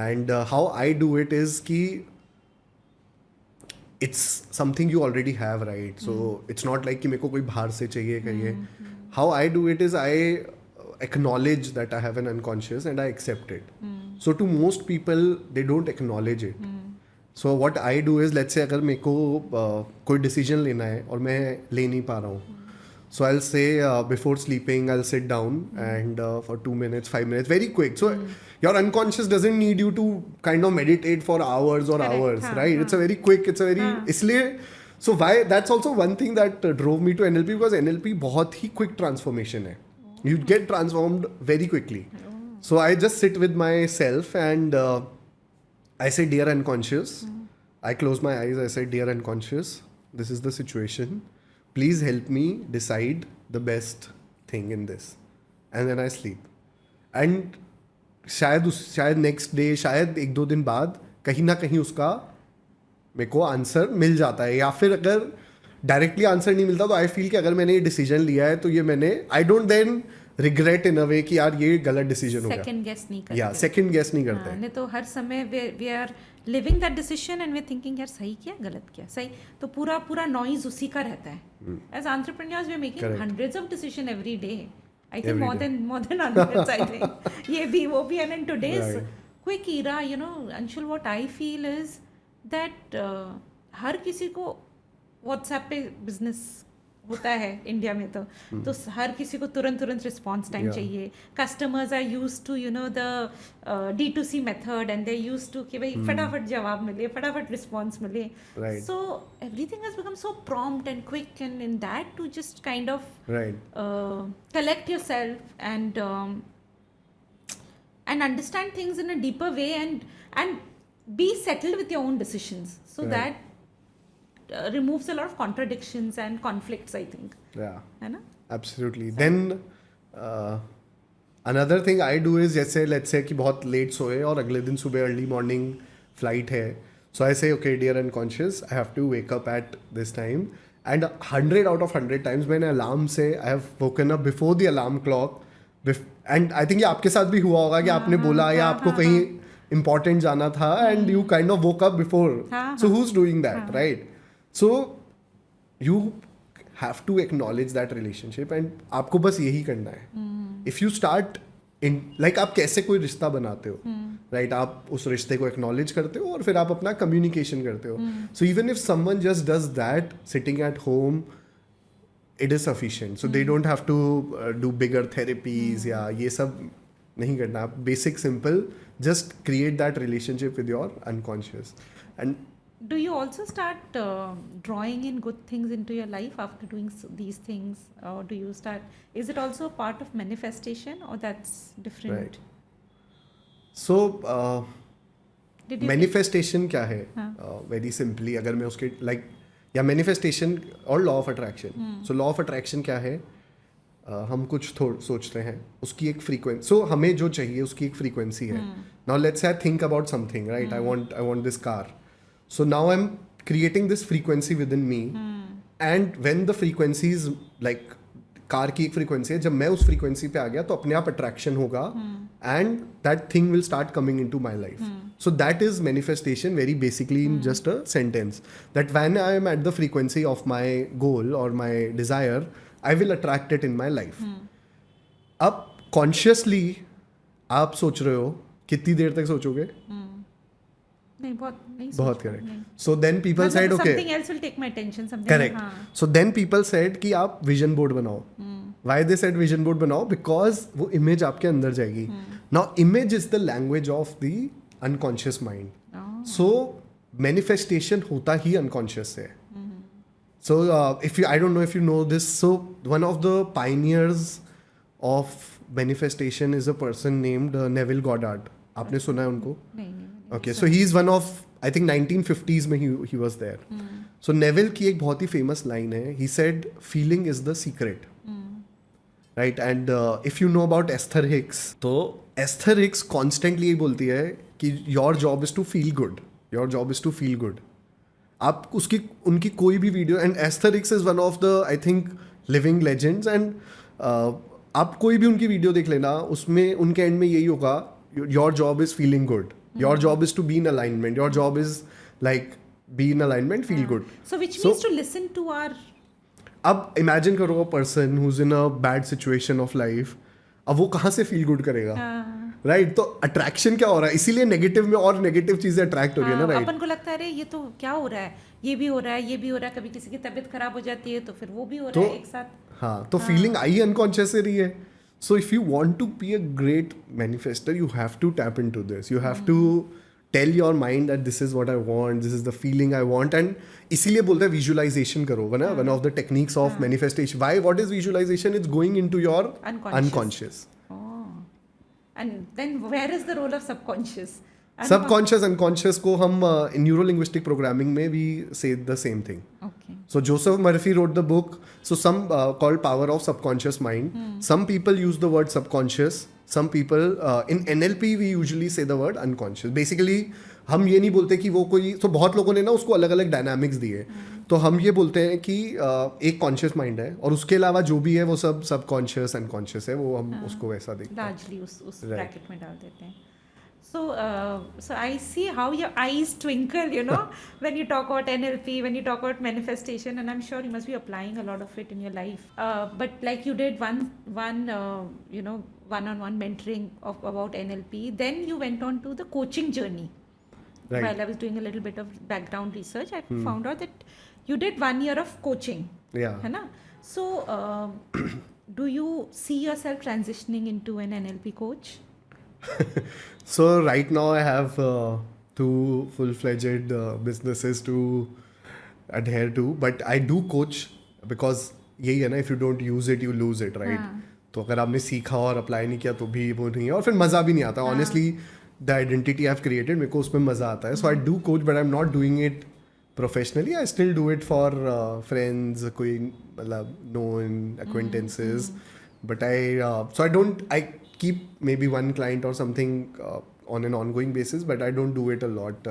And how I do it is ki it's something you already have, right? So it's not like कि मेरे को कोई बाहर से चाहिए करिए. How I do it is I acknowledge that I have an unconscious and I accept it. So to most people they don't acknowledge it. So what I do is, let's say अगर मेरे को कोई decision लेना है और मैं ले नहीं पा रहा हूँ, so I'll say before sleeping I'll sit down and for 2 minutes, 5 minutes, very quick. So your unconscious doesn't need you to kind of meditate for hours or Correct. hours, हाँ, right? हाँ. It's a very quick, it's a very इसलिए so why that's also one thing that drove me to NLP, because NLP बहुत ही quick transformation है. You get transformed very quickly. So I just sit with myself and I say, dear unconscious, I close my eyes, I say, dear unconscious, this is the situation. Please help me decide the best thing in this. And then I sleep. And शायद next day, शायद 1-2 दिन बाद कहीं ना कहीं उसका मेरे को आंसर मिल जाता है. या फिर अगर डायरेक्टली आंसर नहीं मिलता तो आई फील कि अगर मैंने ये डिसीजन लिया है तो ये मैंने, I don't then regret in a way कि यार ये गलत डिसीजन हो गया. सेकंड गेस नहीं करते. या सेकंड गेस नहीं करते. नहीं तो हर समय we are living that decision and we thinking यार सही किया गलत किया. सही तो पूरा नॉइज उसी का रहता है. As entrepreneurs we are making hundreds of decision every day. I think more than hundreds. I think ये भी वो भी. And in today's quick era, you know Anshul, what I feel is that हर किसी को व्हाट्सएप पे बिजनेस होता है इंडिया में. तो हर किसी को तुरंत रिस्पॉन्स टाइम चाहिए. Customers are used to you know the D2C method and they used to कि भाई फटाफट जवाब मिले, फटाफट रिस्पॉन्स मिले. Right. So everything has become so prompt and quick and in that to just kind of collect yourself and understand things in a deeper way and be settled with your own decisions, so Right. that removes a lot of contradictions and conflicts, I think. Yeah. है ना? Absolutely. Then another thing I do is, जैसे let's say कि बहुत late सोए और अगले दिन सुबह अर्ली मॉर्निंग फ्लाइट है, so I say, okay dear unconscious, I have to wake up at this time. And 100 out of 100 times मैंने अलार्म से I have woken up before the alarm clock. And I think ये आपके साथ भी हुआ होगा कि आपने बोला या आपको कहीं important जाना था and you kind of woke up before. So who's doing that, right? So you have to acknowledge that relationship and आपको बस यही करना है. If you start in, like आप कैसे कोई रिश्ता बनाते हो, राइट? आप उस रिश्ते को एक्नॉलेज करते हो और फिर आप अपना कम्युनिकेशन करते हो. So even if someone just does that sitting at home, it is sufficient. So they don't have to do bigger therapies या ये सब नहीं करना. Basic simple, just create that relationship with your unconscious. And Do you also start drawing in good things into your life after doing these things, or do you start? Is it also a part of manifestation, or that's different? Right. So Did you? Manifestation क्या है? हाँ. Very simply अगर मैं उसके like या manifestation और law of attraction. So law of attraction क्या है? हम कुछ सोचते हैं, उसकी एक फ्रीक्वेंसी, सो हमें जो चाहिए उसकी एक फ्रीक्वेंसी है. Now let's say I think about something, right? I want this car. So now I am creating this frequency with in me, and when the frequency is like car की एक frequency है, जब मैं उस frequency पे आ गया तो अपने आप अट्रैक्शन होगा, and that thing will start coming into my life. So that is manifestation very basically in just a sentence. That when I am at the frequency of my goal or my desire, I will attract it in my life. अब consciously आप सोच रहे हो, कितनी देर तक सोचोगे? नहीं, बहुत नहीं. बहुत correct. So then people said okay. Something else will take my attention. Something. Correct. हाँ. So then people said कि आप vision board बनाओ. Why they said vision board बनाओ? Because वो image आपके अंदर जाएगी. Now image is the language of the unconscious mind. So manifestation होता ही unconscious से. So if you, I don't know if you know this, so one of the pioneers of manifestation is a person named Neville Goddard. आपने सुना है उनको? नहीं. Okay, so he is one of, I think 1950s में he was there. So Neville की एक बहुत ही famous line है. He said, "Feeling is the secret." Right? And if you know about Esther Hicks, तो Esther Hicks constantly ये बोलती है कि your job is to feel good. Your job is to feel good. आप उसकी उनकी कोई भी video, and Esther Hicks is one of the I think living legends, and आप कोई भी उनकी वीडियो देख लेना, उसमें उनके एंड में यही होगा, your job is feeling good, your job is to be in alignment, your job is like be in alignment, feel good. So which means to listen to our. अब इमेजिन करो a person who is in a bad situation of life, अब वो कहाँ से feel good करेगा? Right. तो attraction क्या हो रहा है? इसीलिए नेगेटिव में और नेगेटिव चीजें अट्रैक्ट हो रही है ना, राइट? अपन को लगता है अरे ये तो क्या हो रहा है, ये भी हो रहा है, ये भी हो रहा है. कभी किसी की तबीयत खराब हो जाती है तो फिर वो भी हो रहा है एक साथ. हाँ, तो फीलिंग आई अनकॉन्शियस से रही है. So if you want to be a great manifester, you have to tap into this. You have to tell your mind that this is what I want, this is the feeling I want. And इसीलिए बोलते हैं visualization करो, ना, one of the techniques of manifestation. Why, what is visualization? It's going into your unconscious. And then where is the role of subconscious? Subconscious unconscious को हम neuro linguistic programming में we से the same thing. Okay. So Joseph Murphy wrote the book. So some called Power of Subconscious Mind. Some people use the word subconscious. Some people in NLP we usually say the word unconscious. Basically हम ये नहीं बोलते कि वो कोई, तो बहुत लोगों ने ना उसको अलग अलग डायनामिक्स दिए. तो हम ये बोलते हैं कि एक कॉन्शियस माइंड है और उसके अलावा जो भी है वो सब सबकॉन्शियस अनकॉन्शियस है, वो हम उसको वैसा देखते हैं. Largely उस ब्रैकेट में डाल देते हैं. So I see how your eyes twinkle, you know, when you talk about NLP, when you talk about manifestation, and I'm sure you must be applying a lot of it in your life. But like you did one one-on-one mentoring about NLP, then you went on to the coaching journey. Right. While I was doing a little bit of background research, I found out that you did 1 year of coaching. Yeah. है ना? So do you see yourself transitioning into an NLP coach? So right now I have 2 full-fledged businesses to adhere to, but I do coach because यही है ना, if you don't use it you lose it, right? तो अगर आपने सीखा और apply नहीं किया तो भी वो नहीं है, और फिर मज़ा भी नहीं आता. Honestly, the identity I've created, मेरे को उसमें मज़ा आता है. So I do coach, but I'm not doing it professionally. I still do it for friends, कोई मतलब known acquaintances, but I keep maybe one client or something on an ongoing basis, but I don't do it a lot.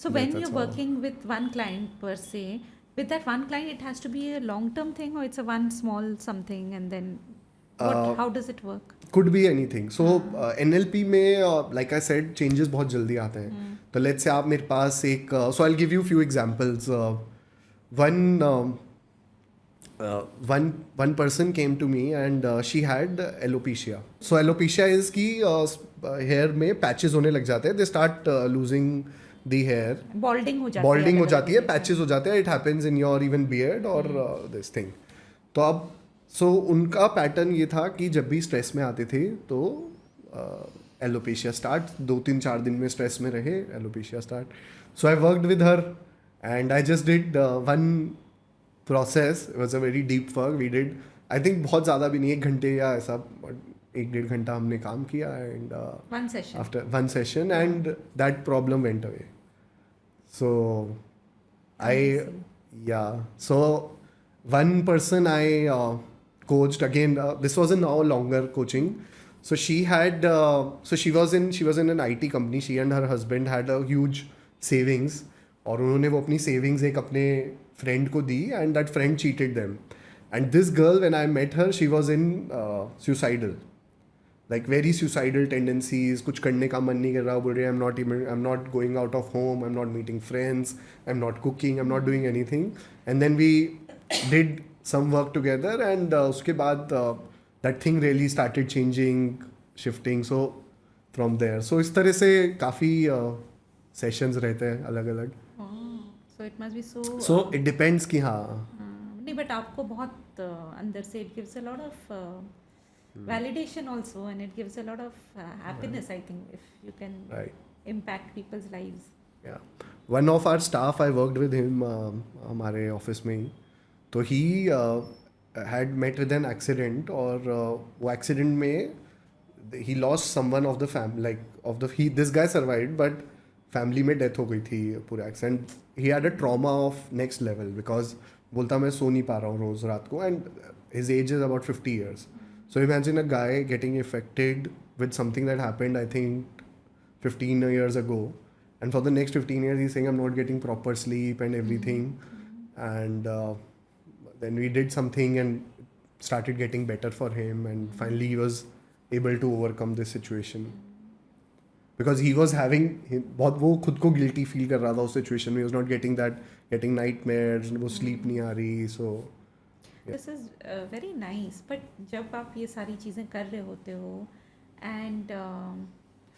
So when you're working with one client per se, with that one client, it has to be a long-term thing, or it's a one small something, and then how does it work? Could be anything. So NLP में like I said, changes बहुत जल्दी आते हैं. तो let's say आप मेरे पास एक so I'll give you few examples. One person came to me and she had alopecia. So alopecia is कि hair में patches होने लग जाते हैं. They start losing the hair. Balding हो जाती है, patches हो जाते हैं. It happens in your even beard or this thing. तो अब उनका पैटर्न ये था कि जब भी स्ट्रेस में आते थे तो एलोपेशिया स्टार्ट 2-3-4 दिन में स्ट्रेस में रहे alopecia start so I worked with her and I just did one process was a very deep work we did I think बहुत ज़्यादा भी नहीं 1 घंटे या ऐसा 1-1.5 घंटा हमने काम किया and One session. after one session and that problem went away so I Amazing. yeah so one person I coached again this was a now longer coaching so she had so she was in an IT company she and her husband had a huge savings और उन्होंने वो अपनी savings एक अपने friend को दी and that friend cheated them and this girl when I met her she was in suicidal like very suicidal tendencies कुछ करने का मन नहीं कर रहा बोल रही I'm not going out of home I'm not meeting friends I'm not cooking I'm not doing anything and then we did some work together and उसके बाद that thing really started changing shifting so from there so इस तरह से काफ़ी sessions रहते हैं अलग अलग Oh, so it must be so. so it depends कि हाँ नहीं बट आपको बहुत अंदर से it gives a lot of validation also and it gives a lot of happiness I think if you can right impact people's lives. yeah one of our staff I worked with him हमारे office में ही तो he had met with an accident और वो accident में he lost someone of the family like of the this guy survived but family में death हो गई थी पूरे accident he had a trauma of next level because बोलता मैं सो नहीं पा रहा हूँ रोज़ रात को and his age is about 50 years so imagine a guy getting affected with something that happened I think 15 years ago and for the next 15 years he's saying I'm not getting proper sleep and everything and then we did something and started getting better for him and finally he was able to overcome this situation because he was having बहुत वो खुद को guilty feel कर रहा था उस situation में he was not getting nightmares वो sleep नहीं आ रही so This is very nice but जब आप ये सारी चीज़ें कर रहे होते हो and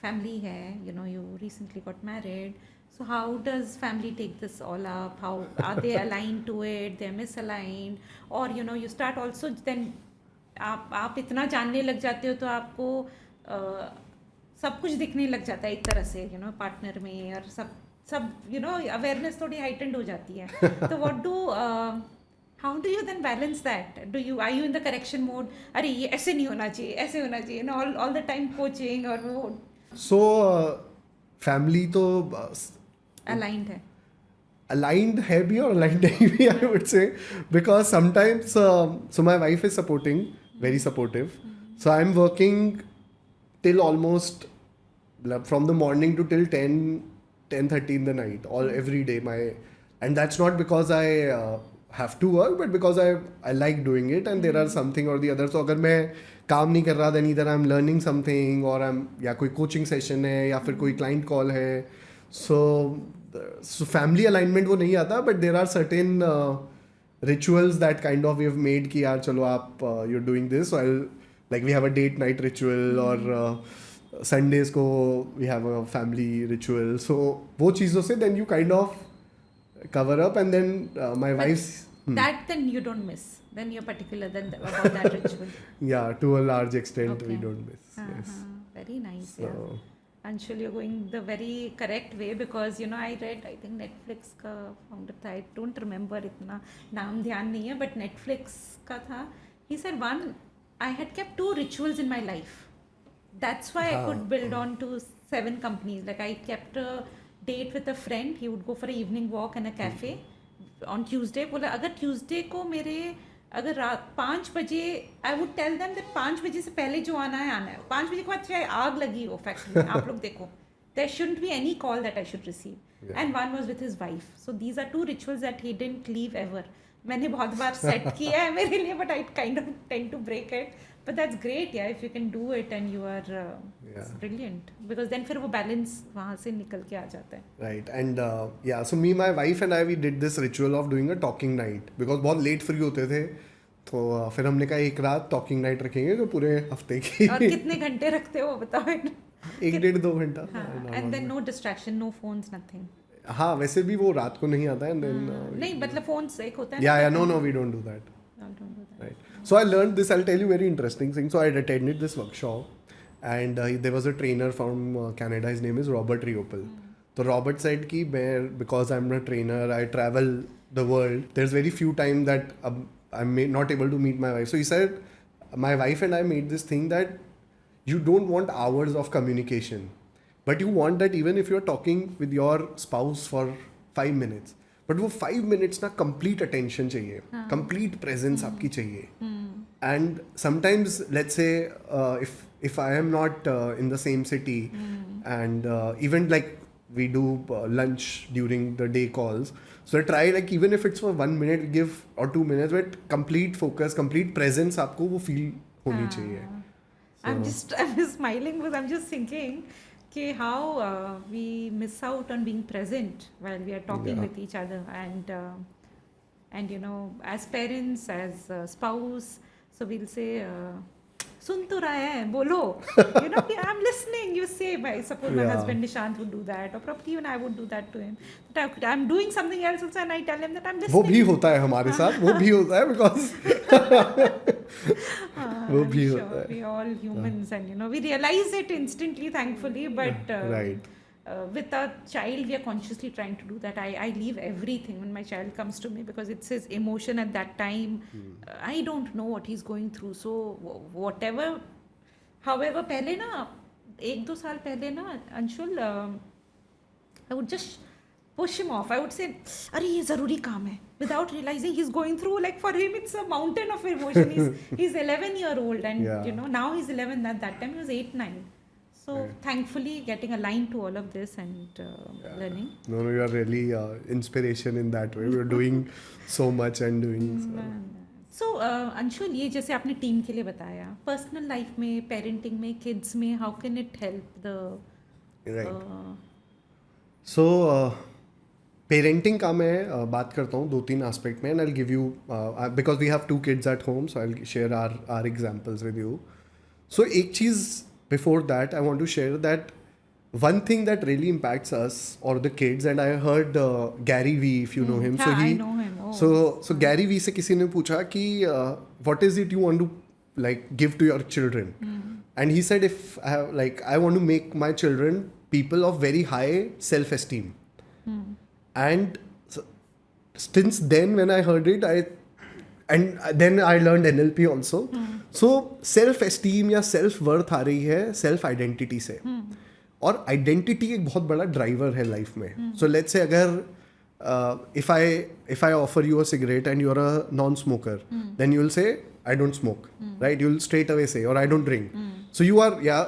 family है you know you recently got married so how does family take this all up how are they aligned to it they're misaligned or you know you start also then आप इतना जानने लग जाते हो तो आपको सब कुछ दिखने लग जाता है एक तरह से you know पार्टनर में और सब you know अवेयरनेस थोड़ी हाइटेंड हो जाती है तो what do how do you then balance that do you are you in the correction mode अरे ये ऐसे नहीं होना चाहिए ऐसे होना चाहिए you know all the time coaching और वो so family तो aligned है aligned है भी और aligned नहीं भी I would say because sometimes so my wife is supporting very supportive so I'm working till almost from the morning to till 10:30 in the night all every day and that's not because I have to work but because I like doing it and there are something or the other so अगर मैं काम नहीं कर रहा then either I'm learning something or I'm या कोई coaching session है या फिर कोई client call है so family alignment वो नहीं आता but there are certain rituals that kind of we have made कि यार चलो आप you're doing this so I'll like we have a date night ritual or Sundays को we have a family ritual so वो चीज़ों से then you kind of cover up and then my But wife's that then you don't miss then you're particular then about that ritual yeah to a large extent we Okay. don't miss yes very nice so yeah Anshul you're going the very correct way because you know I read I think Netflix का founder था I don't remember इतना नाम ध्यान नहीं है but Netflix का था he said one I had kept 2 rituals in my life that's why I could build on to 7 companies like I kept a date with a friend he would go for an evening walk in a cafe on Tuesday बोला अगर Tuesday को मेरे अगर रात 5 बजे I would tell them that 5 बजे से पहले जो आना है 5 बजे के बाद चाहे आग लगी हो फैक्ट्री में आप लोग देखो there shouldn't be any call that I should receive and one was with his wife so these are 2 rituals that he didn't leave ever मैंने बहुत बार सेट किया है मेरे लिए but I kind of tend to break it but that's great yeah if you can do it and you are it's brilliant because then फिर वो balance वहाँ से निकल के आ जाता है right and yeah so me my wife and I we did this ritual of doing a talking night because बहुत late free होते थे तो फिर हमने कहा एक रात टॉकिंग नाइट रखेंगे तो पूरे हफ्ते की और कितने घंटे रखते हो बताओ 1-1.5-2 घंटा and then no distraction no phones nothing हाँ वैसे भी वो रात को नहीं आता है then नहीं मतलब फोन्स एक होता है yeah no we don't do that right so I learned this I'll tell you very interesting thing so I attended this workshop and there was a trainer from Canada. His name is Robert Riopel. So Robert said कि मैं, because I'm a trainer, I travel the world. There's very few time that I'm not able to meet my wife. So he said, my wife and I made this thing that you don't want hours of communication, but you want that even if you're talking with your spouse for 5 minutes, but वो 5 minutes ना complete attention चाहिए, complete presence आपकी चाहिए. And sometimes, let's say, if I am not in the same city, and even like we do lunch during the day calls, so I try, like, even if it's for 1 minute, give or 2 minutes, but complete focus, complete presence आपको वो feel होनी चाहिए. I'm just smiling because I'm just thinking कि how we miss out on being present while we are talking Yeah. with each other, and you know, as parents, as spouse, so we'll say सुन तो रहा है बोलो, you know, I'm listening, you say. I suppose my Yeah. husband Nishant would do that, or probably even I would do that to him, that I'm doing something else also and I tell him that I'm listening. वो भी होता है हमारे साथ, वो भी होता है because वो I'm भी sure होता है. we all humans, and you know, we realize it instantly, thankfully, but Right. with a child we are consciously trying to do that. I leave everything when my child comes to me because it's his emotion at that time. I don't know what he's going through, so whatever, however, पहले ना 1-2 साल पहले ना Anshul, I would just push him off. I would say, अरे ये ज़रूरी काम है, without realizing he's going through, like, for him it's a mountain of emotion. He's 11-year-old, and Yeah. you know, now he's 11. At that time he was 8-9. So thankfully getting aligned to all of this and learning. No, you are really inspiration in that way. We're doing so much and doing so. So Anshul, ये जैसे आपने team के लिए बताया, personal life में, parenting में, kids में, how can it help the Right. So parenting का मैं बात करता हूँ 2-3 एस्पेक्ट में, and I give you, because we have 2 kids at home, so I'll share our examples with you. So एक चीज़ before that I want to share that one thing that really impacts us or the kids, and I heard Gary Vee, if you know him. Yeah, So I know him. Oh. so Gary Vee से किसी ने पूछा कि what is it you want to like give to your children? And he said, if I want to make my children people of very high self-esteem. And since then when I heard it, then I learned NLP also. So self esteem या self worth आ रही है self identity से, और identity एक बहुत बड़ा driver है life में. सो लेट्स से अगर if I offer you a cigarette and you're a non-smoker, then you'll say I don't smoke, right? You'll straight away say, or I don't drink. So you are, yeah.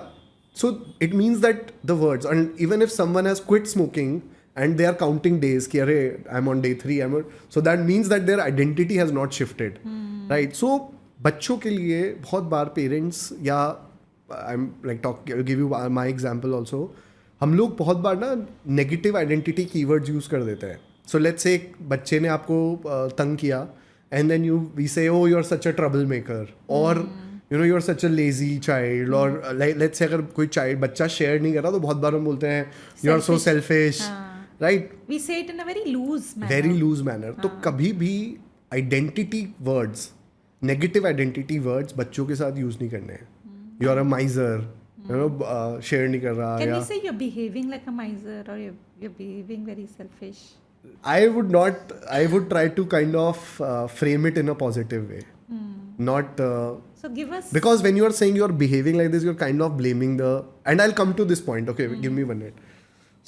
So it means that the words, and even if someone has quit smoking and they are counting days कि अरे I'm on day 3, so that means that their identity has not shifted, right? So बच्चों के लिए बहुत बार parents, या I'm like I'll give you my example also, हम लोग बहुत बार ना नेगेटिव आइडेंटिटी कीवर्ड्स यूज़ कर देते हैं. सो लेट्स से एक बच्चे ने आपको तंग किया, and then we say oh you are such a trouble maker, और you know you are such a lazy child, और लेट्स से अगर कोई बच्चा शेयर नहीं कर रहा तो बहुत बार हम बोलते हैं you are so selfish, right? We say it in a very loose manner. Very loose manner. तो कभी भी identity words, negative identity words बच्चों के साथ यूज नहीं करने हैं. You are a miser, you know, share नहीं कर रहा, Can या we say you're behaving like a miser, or you're behaving very selfish? I would not. I would try to kind of frame it in a positive way, not So give us. because when you are saying you are behaving like this, you're kind of blaming the. And I'll come to this point. Okay, give me 1 minute.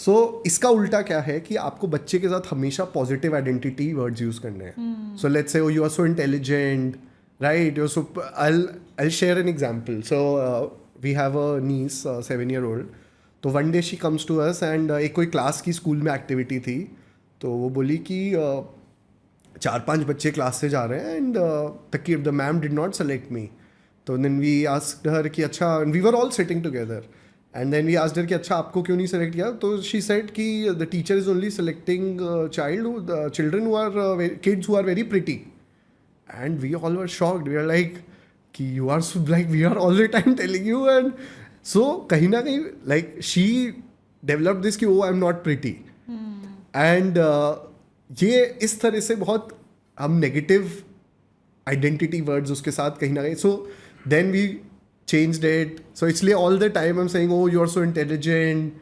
So इसका उल्टा क्या है कि आपको बच्चे के साथ हमेशा पॉजिटिव आइडेंटिटी वर्ड्स यूज करने हैं. So let's say, oh, you are so intelligent, right? You're so. I'll share an example. So we have a niece, 7-year-old. तो one day she comes to us and एक कोई class की school में activity थी, तो वो बोली कि 4-5 बच्चे क्लास से जा रहे हैं, and the ma'am did not select me. तो देन वी आस्क्ड हर कि अच्छा, we were all sitting together, and then we asked her कि अच्छा आपको क्यों नहीं सेलेक्ट किया. तो शी सेड कि the teacher is only selecting children who are kids who are very pretty. And we all were shocked. We are like कि you are so, like we are all the time telling you. And so कहीं ना कहीं like she developed this कि oh I am not pretty. And ये इस तरह से बहुत हम नेगेटिव आइडेंटिटी वर्ड्स उसके साथ कहीं ना कहीं. So then we changed it. So इसलिए all the time I'm saying, oh, you're so intelligent.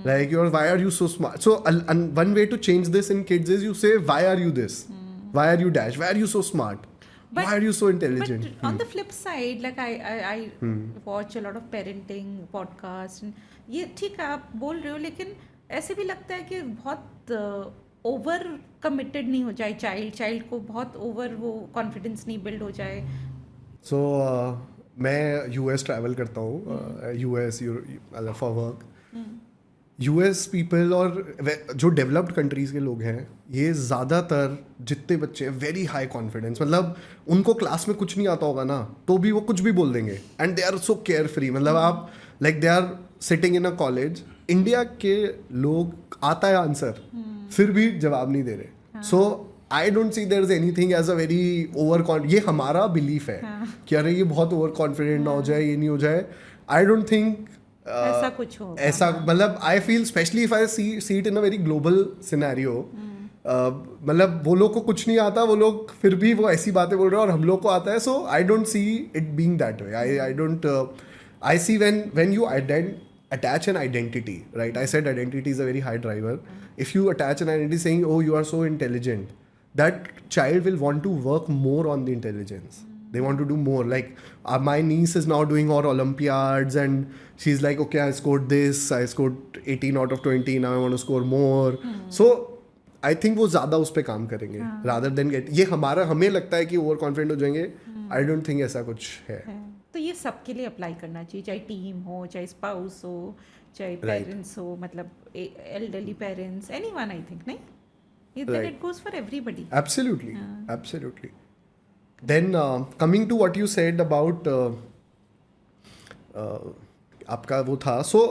Like why are you so smart? So and one way to change this in kids is you say, why are you this? Why are you dash? Why are you so smart? But- Why are you so intelligent? But on the flip side, like I watch a lot of parenting podcasts. And ये ठीक है आप बोल रहे हो, लेकिन ऐसे भी लगता है कि बहुत ओवर कमिटेड नहीं हो जाए चाइल्ड को, बहुत ओवर वो कॉन्फिडेंस नहीं बिल्ड हो जाए. So मैं US ट्रैवल करता हूँ, US for work. US people और जो डेवलप्ड कंट्रीज़ के लोग हैं, ये ज़्यादातर जितने बच्चे हैं वेरी हाई कॉन्फिडेंस, मतलब उनको क्लास में कुछ नहीं आता होगा ना तो भी वो कुछ भी बोल देंगे and they are so care free. मतलब आप like they are sitting in a college. India के लोग आता है आंसर फिर भी जवाब नहीं दे रहे. So I don't see there is anything as a very over, ये हमारा बिलीफ है कि अरे ये बहुत ओवर कॉन्फिडेंट ना हो जाए, ये नहीं हो जाए. आई डोंट थिंक ऐसा कुछ हो ऐसा, मतलब I feel specially if I see it in a very global scenario, मतलब वो लोग को कुछ नहीं आता, वो लोग फिर भी वो ऐसी बातें बोल रहे हैं और हम लोग को आता है. So I don't see it being that way. I don't, I see when you attach an identity, right? I said identity is a very high driver. If you attach an identity saying, oh, you are so intelligent, that child will want to work more on the intelligence. They want to do more. Like my niece is now doing all Olympiads and she's like, okay, I scored this, I scored 18 out of 20, now I want to score more. So I think वो ज़्यादा उस पर काम करेंगे rather than get, ये हमें लगता है कि ओवर कॉन्फिडेंट हो जाएंगे. I don't think ऐसा कुछ है. तो ये सबके लिए अप्लाई करना चाहिए, चाहे टीम हो, चाहे स्पाउस हो, चाहे Right. पेरेंट्स हो, मतलब elderly parents, anyone, I think. नहीं, then Right. it goes for everybody. Absolutely, absolutely. Then coming to what you said about आपका वो था, so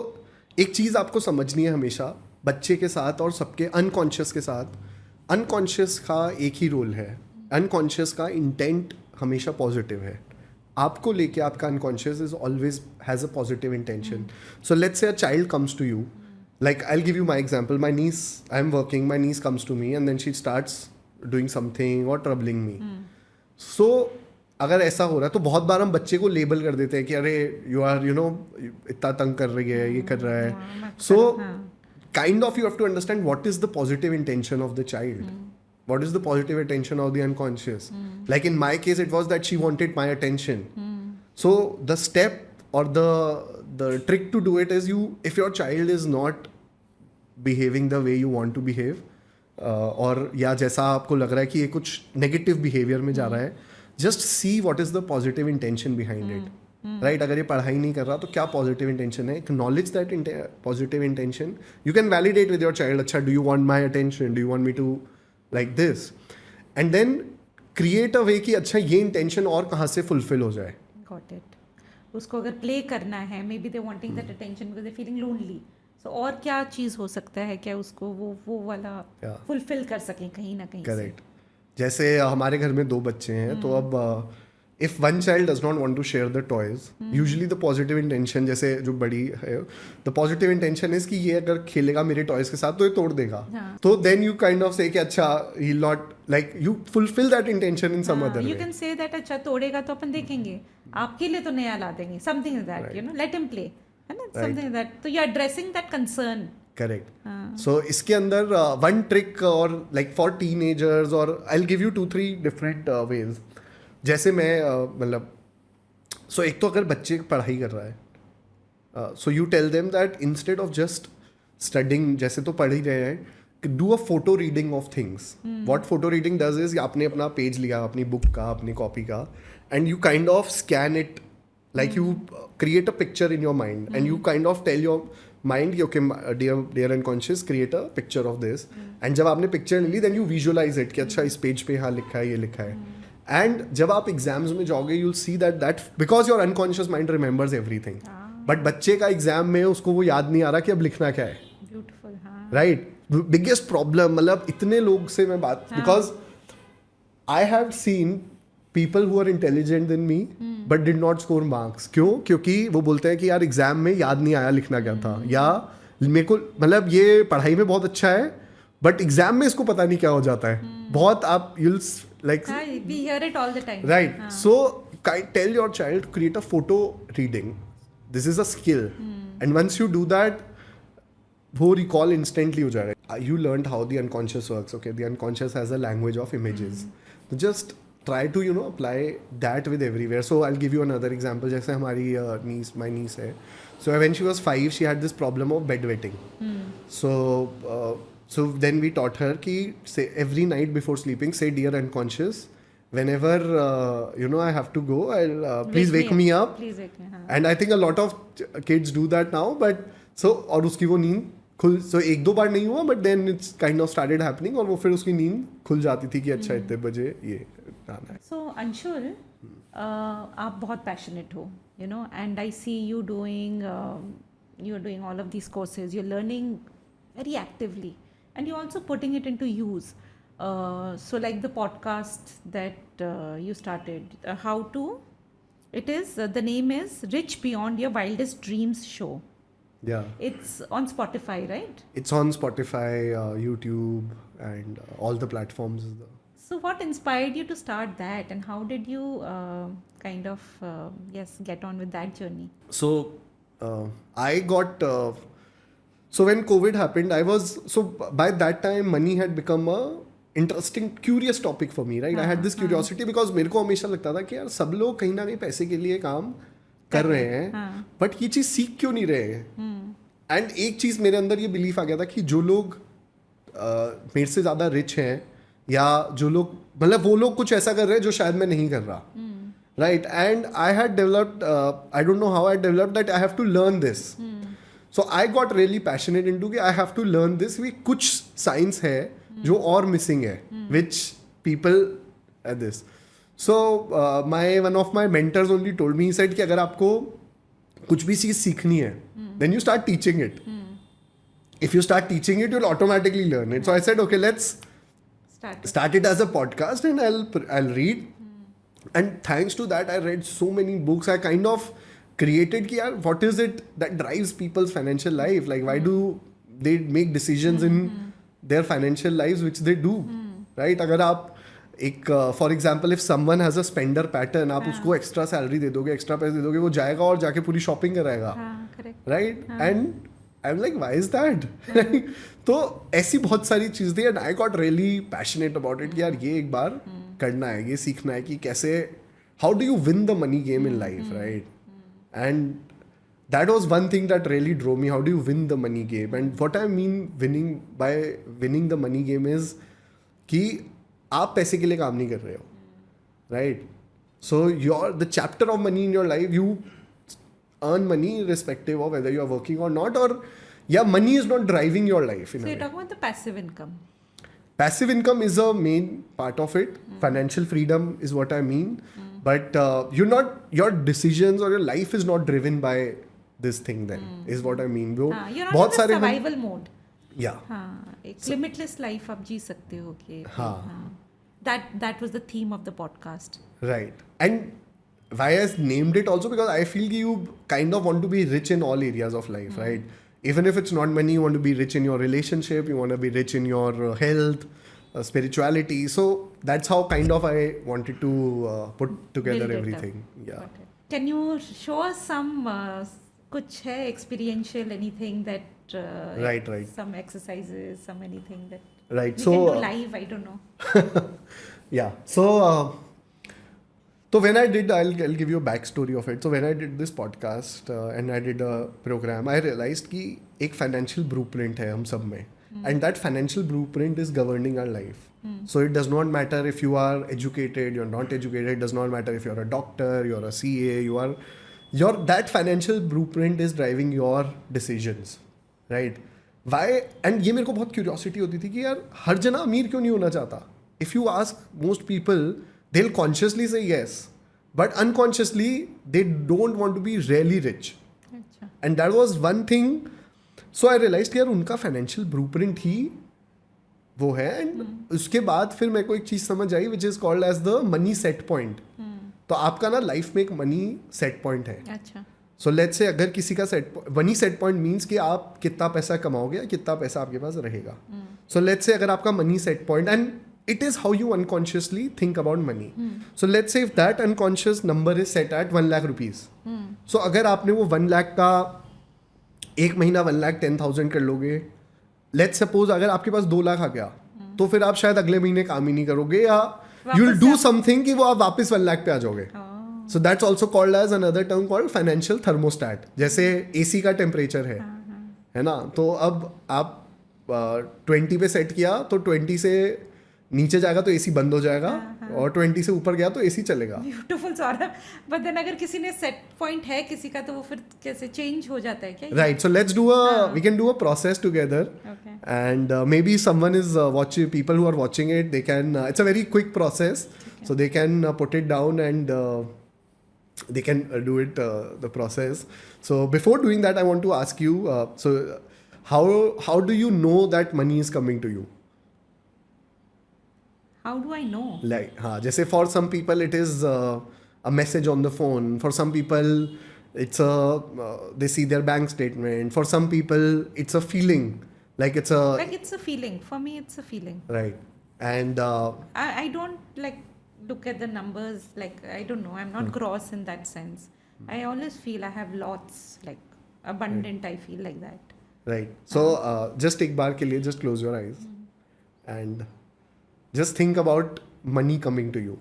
एक चीज़ आपको समझनी है हमेशा बच्चे के साथ और सबके अनकॉन्शियस के साथ. अनकॉन्शियस का एक ही रोल है, अनकॉन्शियस का इंटेंट हमेशा पॉजिटिव है. आपको लेके आपका unconscious is always has a positive intention. So let's say a child comes to you, like I'll give you my example. My niece, I'm working, my niece comes to me and then she starts doing something or troubling me. So अगर ऐसा हो रहा है तो बहुत बार हम बच्चे को लेबल कर देते हैं कि अरे यू आर इतना तंग कर रही है, ये कर रहा है. So kind of you have to understand what is the positive intention of the child, what is the positive attention of the unconscious. Like in my case it was that she wanted my attention. So the step or the trick to do it is, you, if your child is not behaving the way you want to behave, और या जैसा आपको लग रहा है कि ये कुछ नेगेटिव बिहेवियर में जा रहा है, just see what is the positive intention behind it. Right, अगर ये पढ़ाई नहीं कर रहा तो क्या पॉजिटिव इंटेंशन है, acknowledge that positive intention. You can validate with your child, अच्छा do you want my attention, do you want me to like this, and then create a way कि अच्छा ये इंटेंशन और कहाँ से फुलफिल हो जाए. Got it. उसको अगर प्ले करना है, maybe they wanting that attention because they feeling lonely. So और क्या चीज़ हो सकता है, क्या उसको वो वाला फुलफिल कर सकें कहीं ना कहीं. करेक्ट. जैसे हमारे घर में 2 बच्चे हैं, तो अब if one child does not want to share the toys, usually the positive intention, जैसे जो बड़ी है, the positive intention is कि ये अगर खेलेगा मेरे toys के साथ तो ये तोड़ देगा. तो then you kind of say कि अच्छा he'll not, like you fulfill that intention in some other way. You can say that अच्छा तोड़ेगा तो अपन देखेंगे, आपके लिए तो नया ला देंगे, something like that, you know, let him play, है ना, something like that. तो you are addressing that concern. Correct. So इसके अंदर one trick और like for teenagers, और I'll give you 2-3 different ways. जैसे मैं मतलब सो एक तो अगर बच्चे पढ़ाई कर रहा है, so you tell them that instead of just studying, जैसे तो पढ़ ही रहे हैं, do a photo reading of things. What photo reading does is, आपने अपना पेज लिया अपनी बुक का, अपनी कॉपी का, and you kind of scan it, like you create a picture in your mind and you kind of tell your mind कि okay dear unconscious create a picture of this. And जब आपने picture ले ली then you visualize it कि अच्छा इस page पे यहाँ लिखा है, ये लिखा है. एंड जब आप एग्जाम्स में जाओगे you'll see that because your unconscious mind remembers everything. But बच्चे का एग्जाम में उसको वो याद नहीं आ रहा कि अब लिखना क्या है. ब्यूटीफुल. राइट, बिगेस्ट प्रॉब्लम, मतलब इतने लोग से मैं बात, because I have seen people who are intelligent then me but did not score marks. क्यों? क्योंकि वो बोलते हैं कि यार एग्जाम में याद नहीं आया लिखना क्या था, या मेरे को मतलब ये पढ़ाई में बहुत अच्छा है बट एग्जाम में इसको पता नहीं क्या हो जाता है. बहुत आप you'll like we hear it all the time. right. So tell your child to create a photo reading. This is a skill. And once you do that, वो recall instantly हो जाएगा. You learned how the unconscious works. Okay, the unconscious has a language of images. So just try to apply that with everywhere. So I'll give you another example. जैसे हमारी my niece है. So when she was 5, she had this problem of bedwetting. So then we taught her कि say every night before sleeping, say dear unconscious, whenever I have to go, I'll please wake me up. Please wake me. हाँ. And I think a lot of kids do that now. But so और उसकी वो नींद so एक दो बार नहीं हुआ, but then it's kind of started happening, और वो फिर उसकी नींद खुल जाती थी कि अच्छा इतने बजे ये गाना है. So Anshul, आप बहुत passionate हो, and I see you doing all of these courses. You're learning very actively, and you're also putting it into use. So like the podcast that you started, the name is Rich Beyond Your Wildest Dreams Show. Yeah. It's on Spotify, right? It's on Spotify, YouTube, and all the platforms. So what inspired you to start that, and how did you get on with that journey? So I got so when COVID happened, by that time money had become a interesting, curious topic for me, right? I had this curiosity because मेरे को हमेशा लगता था कि यार सब लोग कहीं ना कहीं पैसे के लिए काम कर रहे हैं, बट ये चीज़ सीख क्यों नहीं रहे हैं. एंड एक चीज़ मेरे अंदर ये बिलीफ आ गया था कि जो लोग मेरे से ज़्यादा रिच हैं, या जो लोग मतलब वो लोग कुछ ऐसा कर रहे हैं जो शायद मैं नहीं कर रहा, right. And I had developed, I don't know how I developed that I have to learn this. So I got really passionate into कि I have to learn this. भी कुछ साइंस है जो और मिसिंग है, which people this. So one of my mentors only told me, he said कि अगर आपको कुछ भी चीज़ सीखनी है, then you start teaching it. If you start teaching it, you'll automatically learn it. So I said, okay, let's start it as a podcast, and I'll read. And thanks to that, I read so many books. I kind of created कि यार what is it that drives people's financial life? Like why do they make decisions in their financial lives which they do, right? अगर आप for example if someone has a spender pattern, आप उसको extra salary दे दोगे, extra पैसे दे दोगे, वो जाएगा और जाके पूरी शॉपिंग कराएगा, right. And I am like why is that. तो ऐसी बहुत सारी चीज़ थी, and I got really passionate about it कि यार ये एक बार करना है, ये सीखना है कि कैसे, how do you win the money game in life, right. And that was one thing that really drove me. How do you win the money game? And what I mean by winning the money game is कि आप पैसे के लिए काम नहीं कर रहे हो, right. So the chapter of money in your life, you earn money irrespective of whether you are working or not, or money is not driving your life. So you're talking about the passive income. Passive income is a main part of it. Financial freedom is what I mean. But your decisions or your life is not driven by this thing then, is what I mean. You're not in survival mode. Yeah. एक limitless life आप जी सकते हो कि that was the theme of the podcast. Right. And why I named it also because I feel you kind of want to be rich in all areas of life, right? Even if it's not money, you want to be rich in your relationship, you want to be rich in your health, spirituality. So that's how kind of I wanted to put together everything. Yeah. Okay. Can you show us some कुछ है experiential, anything that right. some exercises, some anything that right. we so can do live, I don't know. Yeah. So when I did, I'll give you a backstory of it. So when I did this podcast and I did a program, I realized कि एक financial blueprint है हम सब में, and that financial blueprint is governing our life. So it does not matter if you are educated, you're not educated. It does not matter if you're a doctor, you're a CA, that financial blueprint is driving your decisions, right? Why? And ये मेरे को बहुत curiosity होती थी कि यार हर जना अमीर क्यों नहीं होना चाहता? If you ask most people, they'll consciously say yes, but unconsciously they don't want to be really rich. And that was one thing. So I realized कि यार उनका financial blueprint ही वो है. एंड उसके बाद फिर मेरे को एक चीज़ समझ आई which is called as the money set point. तो आपका ना लाइफ में एक मनी सेट पॉइंट है. अच्छा. सो लेट्स से अगर किसी का मनी सेट पॉइंट मीन्स कि आप कितना पैसा कमाओगे या कितना पैसा आपके पास रहेगा. सो लेट्स से अगर आपका money set point, and it is how you unconsciously think about money. So let's say if that unconscious number is set at 1 lakh rupees. So अगर आपने वो 1 lakh का एक महीना 1,10,000 कर लोगे, लेट्स सपोज अगर आपके पास 2 लाख आ गया तो फिर आप शायद अगले महीने काम ही नहीं करोगे, या यू विल डू समथिंग कि वो आप वापस 1 लाख पे आ जाओगे. So that's also called as another term called financial thermostat. जैसे एसी का टेम्परेचर है ना, तो अब आप 20 पे सेट किया तो 20 से नीचे जाएगा तो एसी बंद हो जाएगा, और 20 से ऊपर गया तो एसी चलेगा. ब्यूटीफुल सौरभ. बट देन अगर किसी ने सेट पॉइंट है किसी का, तो वो फिर कैसे चेंज हो जाता है क्या? Right. So let's do we can do a process together, and maybe someone is watching, people who are watching it, they can it's a very quick process, so they can put it down and they can do it the process. So before doing that I want to ask you, so how do you know that money is coming to you? How do I know? Like जैसे for some people it is a message on the phone, for some people it's they see their bank statement, for some people it's a feeling, like it's a feeling. For me it's a feeling. Right. And I don't like look at the numbers, like I don't know, I'm not gross in that sense. I always feel I have lots, like abundant. I feel like that. Right. So just एक बार के लिए just close your eyes and just think about money coming to you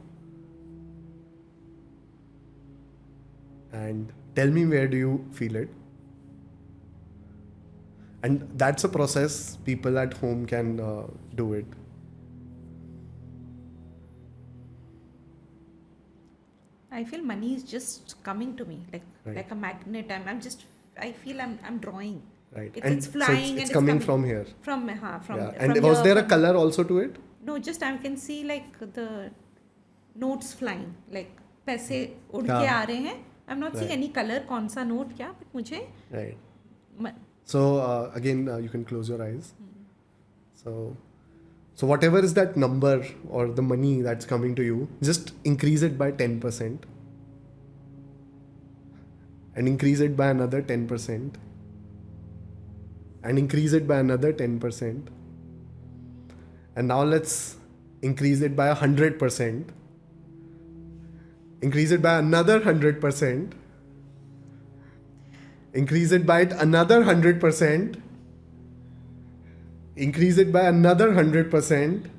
and tell me where do you feel it. And that's a process people at home can do it. I feel money is just coming to me like a magnet. I feel I'm drawing. Right. It's flying, so it's coming from here. From yeah. from And was there a color also to it? No, just I can see like the notes flying, like पैसे उड़ के आ रहे हैं. I'm not seeing any color, कौन सा note क्या, but मुझे. Right. So again you can close your eyes. So whatever is that number or the money that's coming to you, just increase it by 10% and increase it by another 10% and increase it by another 10%, and now let's increase it by 100%, increase it by another 100%, increase it by another 100%, increase it by another 100%.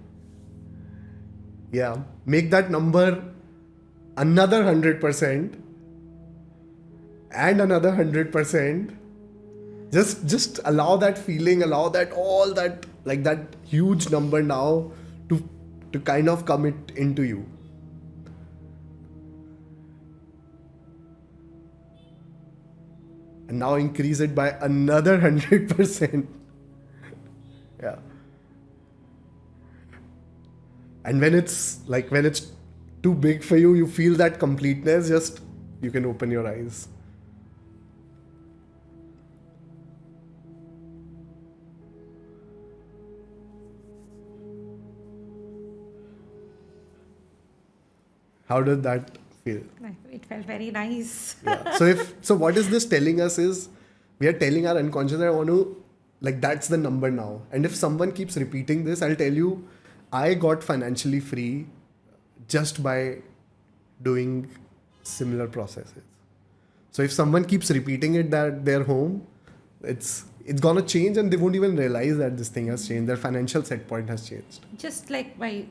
Yeah, make that number another 100% and another 100%. Just allow that feeling, allow that all that, like that huge number now to kind of come it into you. And now increase it by another 100%. Yeah. And when it's too big for you, you feel that completeness, just you can open your eyes. How did that feel? It felt very nice. Yeah. So what is this telling us is, we are telling our unconscious that I want to, like, that's the number now. And if someone keeps repeating this, I'll tell you, I got financially free just by doing similar processes. So if someone keeps repeating it at their home, it's gonna change, and they won't even realize that this thing has changed. Their financial set point has changed. Just like by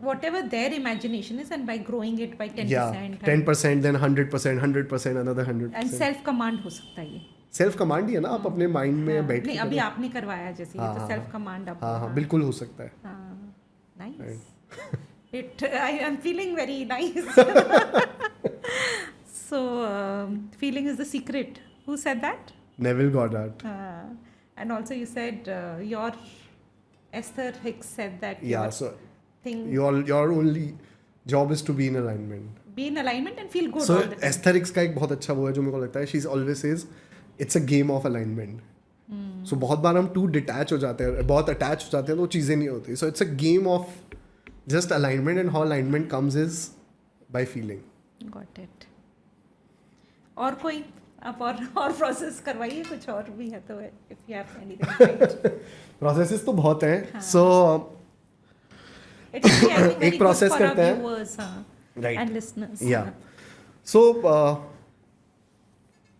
whatever their imagination is, and by growing it by 10%. Yeah, 10%, then 100%, 100%, another 100%. And self command हो सकता है ये. Self command ही है ना, आप अपने mind में बैठ नहीं, अभी आपने करवाया जैसे ये तो सेल्फ कमांड आप. हाँ, बिल्कुल हो सकता है. Nice. I am feeling very nice. So feeling is the secret. Who said that? Neville Goddard. And also you said your Esther Hicks said that. Yeah, so your only job is to be in alignment. Be in alignment and feel good. So all the time. Esther Hicks का एक बहुत अच्छा वो है जो मेरे को लगता है. She always says it's a game of alignment. So बहुत बार हम too detach हो जाते हैं, बहुत attach हो जाते हैं, तो वो चीज़ें नहीं होती. So it's a game of just alignment, and how alignment comes is by feeling. Got it. और कोई आप और प्रोसेस करवाइए, कुछ और भी है तो if you have anything. Processes तो बहुत हैं. So It will be, I think, very एक good process for our करते हैं. viewers Right. and listeners. Yeah. So,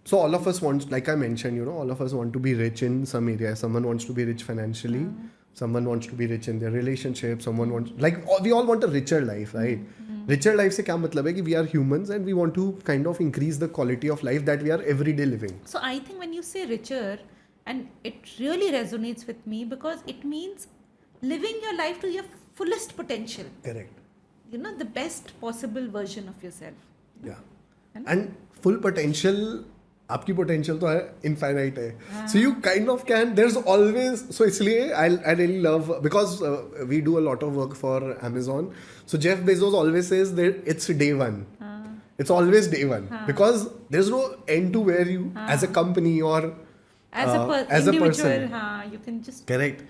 so all of us want, like I mentioned, you know, all of us want to be rich in some area. Someone wants to be rich financially. Someone wants to be rich in their relationship. Someone wants, like, we all want a richer life, right? Richer life से क्या मतलब है कि we are humans and we want to kind of increase the quality of life that we are everyday living. So I think when you say richer, and it really resonates with me because it means living your life to your fullest potential. Correct. You know, the best possible version of yourself. Yeah. है ना? And full potential, आपकी potential तो है infinite है. So you kind of can, there's always, so इसलिए I really love, because we do a lot of work for Amazon. So Jeff Bezos always says that it's day one. It's always day one. Because there's no end to where you, as a company or As a as a individual, person. you can just Correct.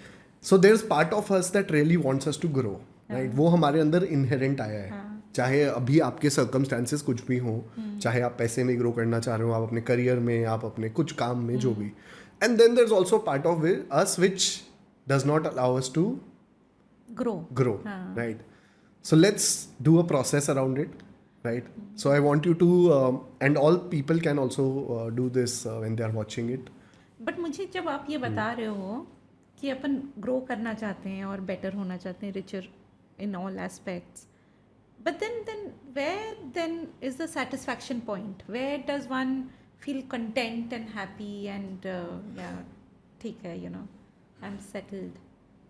So there's part of us that really wants us to grow. Right? वो हमारे अंदर inherent आया है. चाहे अभी आपके circumstances कुछ भी हों, चाहे आप पैसे में ग्रो करना चाह रहे हो, आप अपने करियर में, आप अपने कुछ काम में, जो भी. And then there is also part of us which does not allow us to grow. right? So let's do a process around it, right? So I want you to and all people can also do this when they are watching it. But मुझे जब आप ये बता रहे हो कि अपन grow करना चाहते हैं और बेटर होना चाहते हैं, richer in all aspects, but then where then is the satisfaction point, where does one feel content and happy and या ठीक है, you know, I am settled.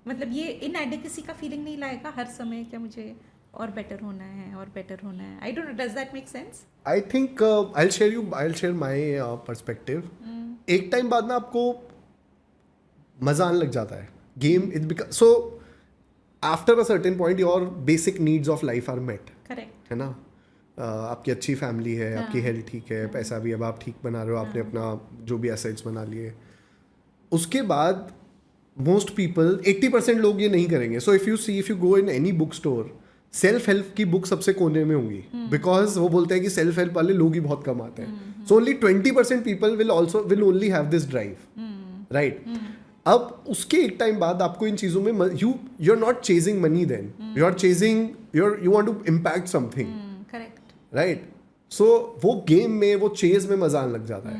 मतलब ये इनएडिक्वेसी का फीलिंग नहीं लाएगा हर समय क्या मुझे और बेटर होना है और बेटर होना है. I don't know, does that make sense? I think I'll share my perspective. एक टाइम बाद ना आपको मजा आने लग जाता है. Game it so after a certain point your basic needs of life are met. Correct. है ना? आपकी अच्छी फैमिली है, आपकी हेल्थ ठीक है, पैसा भी अब आप ठीक बना रहे हो, आपने अपना जो भी एसेट्स बना लिए. उसके बाद मोस्ट पीपल 80% लोग ये नहीं करेंगे. सो if you go in any book store, self help की बुक सबसे कोने में होंगी, बिकॉज वो बोलते हैं कि सेल्फ हेल्प वाले लोग ही बहुत कम आते हैं. So only 20% people will only have this drive, right? अब उसके एक टाइम बाद आपको इन चीज़ों में you are not chasing money, then you are chasing you want to impact something, correct. Right? So वो गेम में, वो चेज में मजा आने लग जाता है.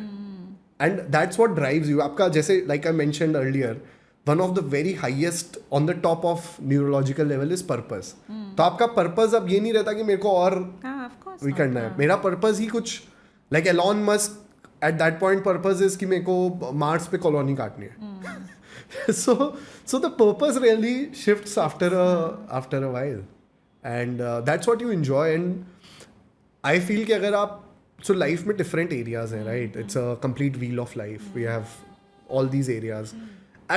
And that's what drives you. आपका जैसे like I mentioned earlier, one of the very highest on the top of neurological level is purpose. तो आपका पर्पस अब ये नहीं रहता कि मेरे को और भी करना है. मेरा पर्पस ही कुछ like Elon Musk at that point purpose is कि मेरे को मार्स पे कॉलोनी काटनी है. so the purpose really shifts after a while, and that's what you enjoy. And I feel कि अगर आप, so life में different areas हैं, right? It's a complete wheel of life. We have all these areas.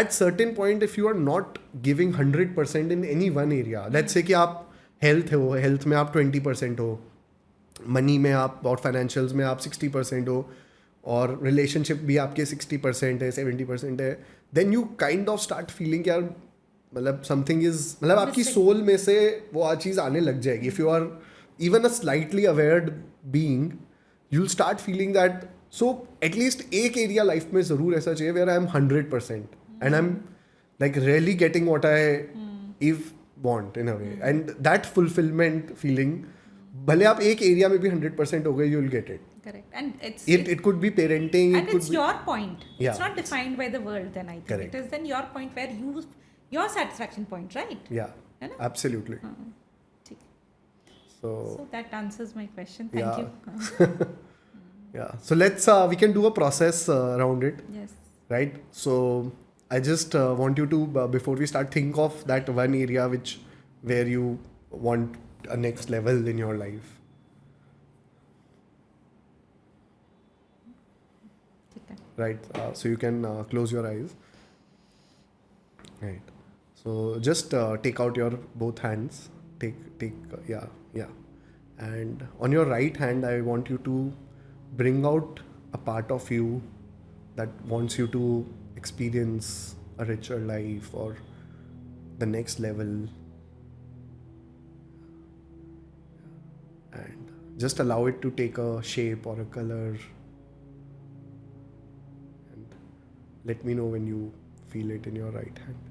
At certain point, if you are not giving 100% in any one area, let's say कि आप health हो, health में आप 20% हो, money में आप और financials में आप 60% हो, और relationship भी आपके 60% है, 70% है, then you kind of start feeling कि यार मतलब something is, मतलब आपकी soul में से वो चीज़ आने लग जाएगी. If you are even a slightly aware being, you'll start feeling that. So at least एक area life में ज़रूर ऐसा चाहिए where I am 100% and I'm like really getting what I want in a way, and that fulfillment feeling, भले आप एक area में भी 100% हो गए, you'll get it. Correct. And It could be parenting. and it's your point. Yeah. It's not defined by the world. Then I think Correct. it is then your point where your satisfaction point, right? Yeah, है ना? absolutely. ठीक. So So that answers my question. Thank Yeah. you. yeah, so let's we can do a process around it, Yes. right? So I just want you to before we start, think of that one area where you want a next level in your life. ठीक है. Right, so you can close your eyes. Right, so just take out your both hands. Take yeah, and on your right hand, I want you to bring out a part of you that wants you to experience a richer life or the next level, and just allow it to take a shape or a color. Let me know when you feel it in your right hand.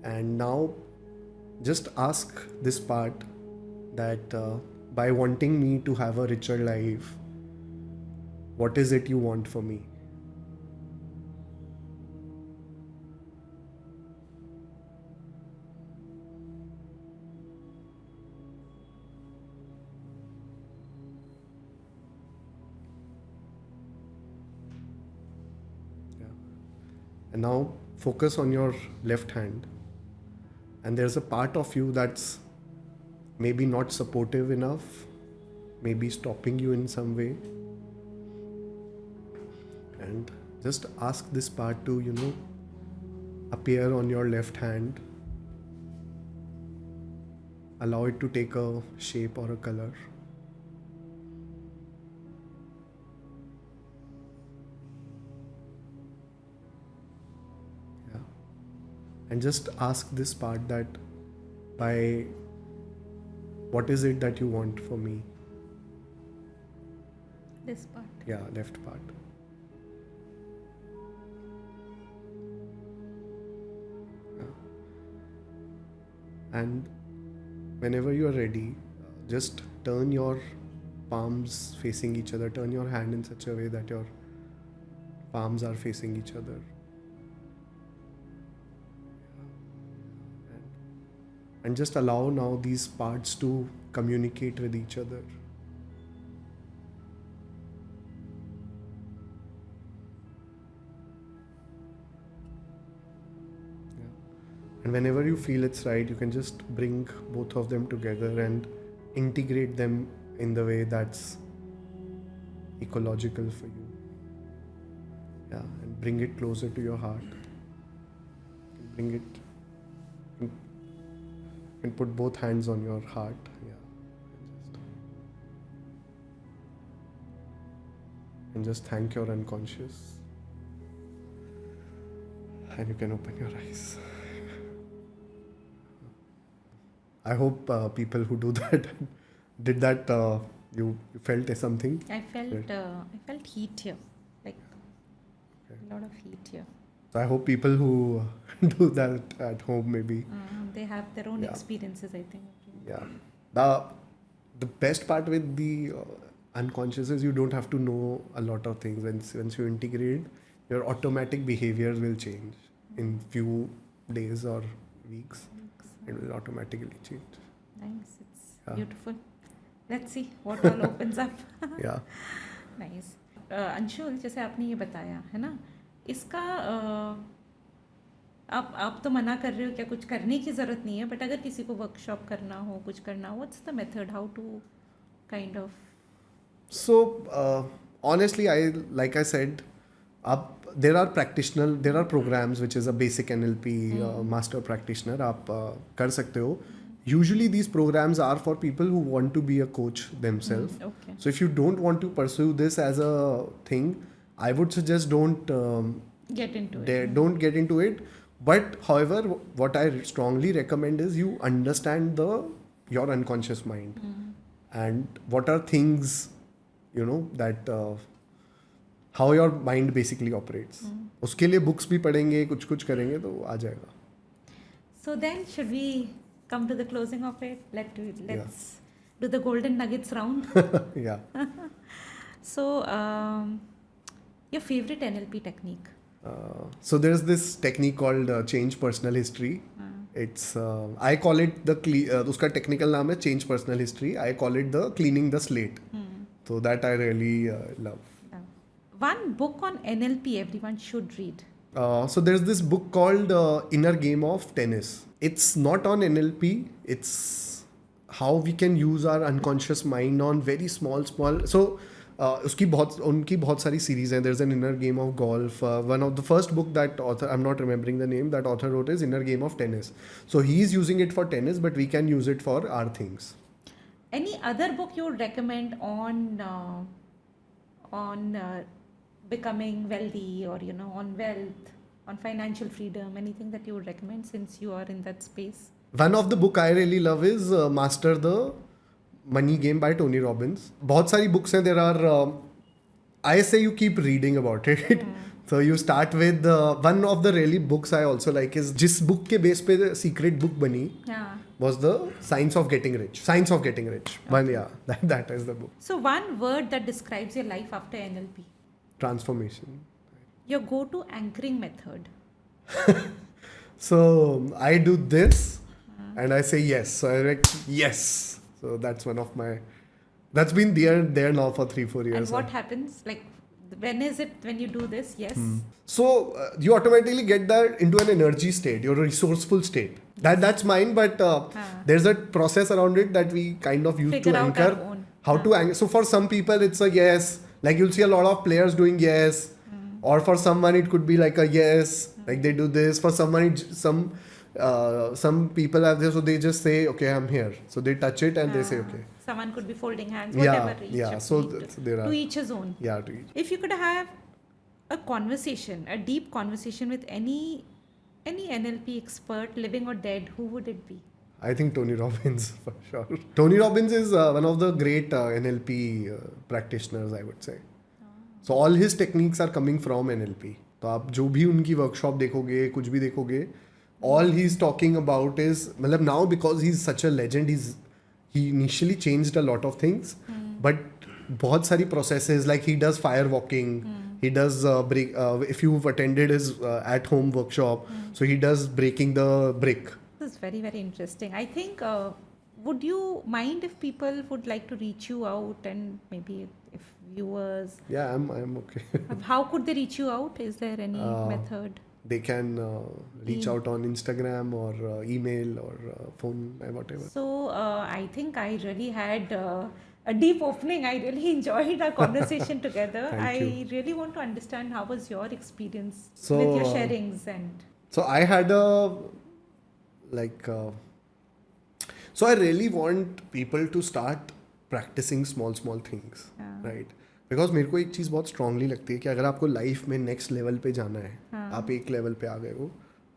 And now just ask this part that by wanting me to have a richer life, what is it you want for me? Yeah. And now focus on your left hand. And there's a part of you that's maybe not supportive enough, maybe stopping you in some way. And just ask this part to, appear on your left hand. Allow it to take a shape or a color. Yeah. And just ask this part that by what is it that you want for me? This part. Yeah, left part. Yeah. And whenever you are ready, just turn your palms facing each other. Turn your hand in such a way that your palms are facing each other. And just allow now these parts to communicate with each other. Yeah. And whenever you feel it's right, you can just bring both of them together and integrate them in the way that's ecological for you. Yeah, and bring it closer to your heart. Bring it and put both hands on your heart. Yeah. And just thank your unconscious. And you can open your eyes. I hope people who do that did that. You felt something. I felt Right. I felt heat here, like a lot of heat here. So I hope people who do that at home maybe. They have their own Yeah. experiences, I think. Yeah. The best part with the unconscious is you don't have to know a lot of things. Once you integrate, your automatic behaviors will change in few days or weeks. It will automatically change. Nice, it's Yeah. beautiful. Let's see what all opens up. Yeah. Nice Anshul, जैसे आपने ये बताया है ना, इसका आप तो मना कर रहे हो क्या, कुछ करने की ज़रूरत नहीं है, बट अगर किसी को वर्कशॉप करना हो, कुछ करना हो, what's the method how to kind of So honestly, like I said, there are programs which is a basic NLP master practitioner. आप कर सकते हो. Usually these programs are for people who want to be a coach themselves. Okay So if you don't want to pursue this as a thing, I would suggest don't get into don't get into it. But however, what I strongly recommend is you understand your unconscious mind and what are things that how your mind basically operates. उसके लिए books भी पढ़ेंगे, कुछ करेंगे तो आ जाएगा. So then should we come to the closing of it? Let's do the golden nuggets round. Yeah. So your favorite NLP technique? So there's this technique called change personal history. It's I call it उसका technical नाम है change personal history. I call it the cleaning the slate. So that I really love. One book on NLP everyone should read. So there's this book called Inner Game of Tennis. It's not on NLP. It's how we can use our unconscious mind on very small. So उनकी बहुत सारी series हैं. There's an Inner Game of Golf. One of the first book that author, I'm not remembering the name, that author wrote is Inner Game of Tennis. So he's using it for tennis, but we can use it for our things. Any other book you would recommend on becoming wealthy, or on wealth, on financial freedom? Anything that you would recommend since you are in that space? One of the book I really love is Master the Money Game by Tony Robbins. बहुत सारी books हैं. There are I say you keep reading about it. So you start with one of the really books I also like is जिस book के base पे secret book बनी Yeah. was the Science of Getting Rich. Science of Getting Rich. One, yeah, that is the book. So one word that describes your life after NLP. Transformation. Your go-to anchoring method. So I do this and I say yes. So I like yes. So that's one of my. That's been there now for 3-4 years. And what happens? Like, when is it when you do this? Yes. So you automatically get that into an energy state. You're a resourceful state. That's mine, but there's a process around it that we kind of use Figure to out our anchor. own. How to anchor. So for some people, it's a yes. Like you'll see a lot of players doing yes. Or for someone, it could be like a yes. Like they do this. For someone, some people have this, so they just say, okay, I'm here. So they touch it and they say, okay. Someone could be folding hands, Yeah, whatever. yeah. So there are. To each his own. Yeah, to each. If you could have a conversation, a deep conversation with any NLP expert, living or dead, who would it be? I think Tony Robbins for sure. Tony Robbins is one of the great NLP practitioners, I would say. So all his techniques are coming from NLP. तो आप जो भी उनकी workshop देखोगे कुछ भी देखोगे all he's talking about is मतलब now because he's such a legend he initially changed a lot of things but बहुत सारी processes like he does fire walking he does if you've attended his at home workshop so he does breaking the brick. This is very, very interesting. I think, would you mind if people would like to reach you out and maybe if viewers, Yeah, I'm okay. how could they reach you out? Is there any method? They can reach out on Instagram or email or phone whatever. So I think I really had a deep opening. I really enjoyed our conversation together. Thank I you. really want to understand how was your experience So, with your sharings and So I had a so I really want people to start practicing small things, right? Because मेरे को एक चीज़ बहुत strongly लगती है कि अगर आपको life में नेक्स्ट लेवल पे जाना है आप एक लेवल पे आ गए हो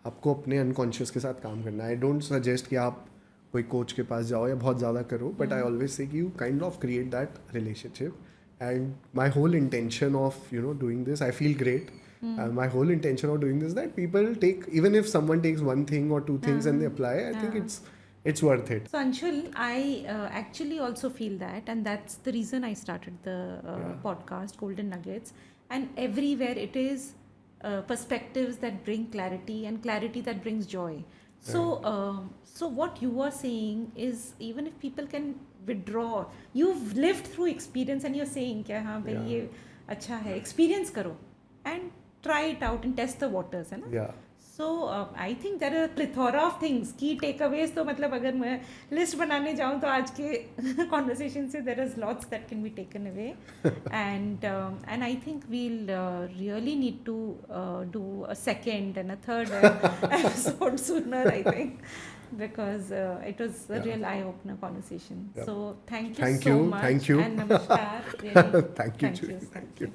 आपको अपने अनकॉन्शियस के साथ काम करना है आई डोंट सजेस्ट कि आप कोई कोच के पास जाओ या बहुत ज़्यादा करो बट आई ऑलवेज से कि you kind of create that relationship and my whole intention of doing this I feel great my whole intention of doing this that people take even if someone takes one thing or two things and they apply I think it's worth it. So Anshul, I actually also feel that, and that's the reason I started the podcast Golden Nuggets. And everywhere it is perspectives that bring clarity and clarity that brings joy. So so what you are saying is even if people can withdraw, you've lived through experience and you're saying कि हाँ भाई ये अच्छा है experience करो and try it out and test the waters है ना. Yeah. So I think there are a plethora of things. Key takeaways तो मतलब अगर मैं list बनाने जाऊँ तो आज के conversation से there is lots that can be taken away and I think we'll really need to do a second and a third episode sooner I think because it was a real eye-opener conversation. Yeah. So thank you Thank so you, much thank you. and namaskar. Really. Thank you, Julie. Thank Thank you. you.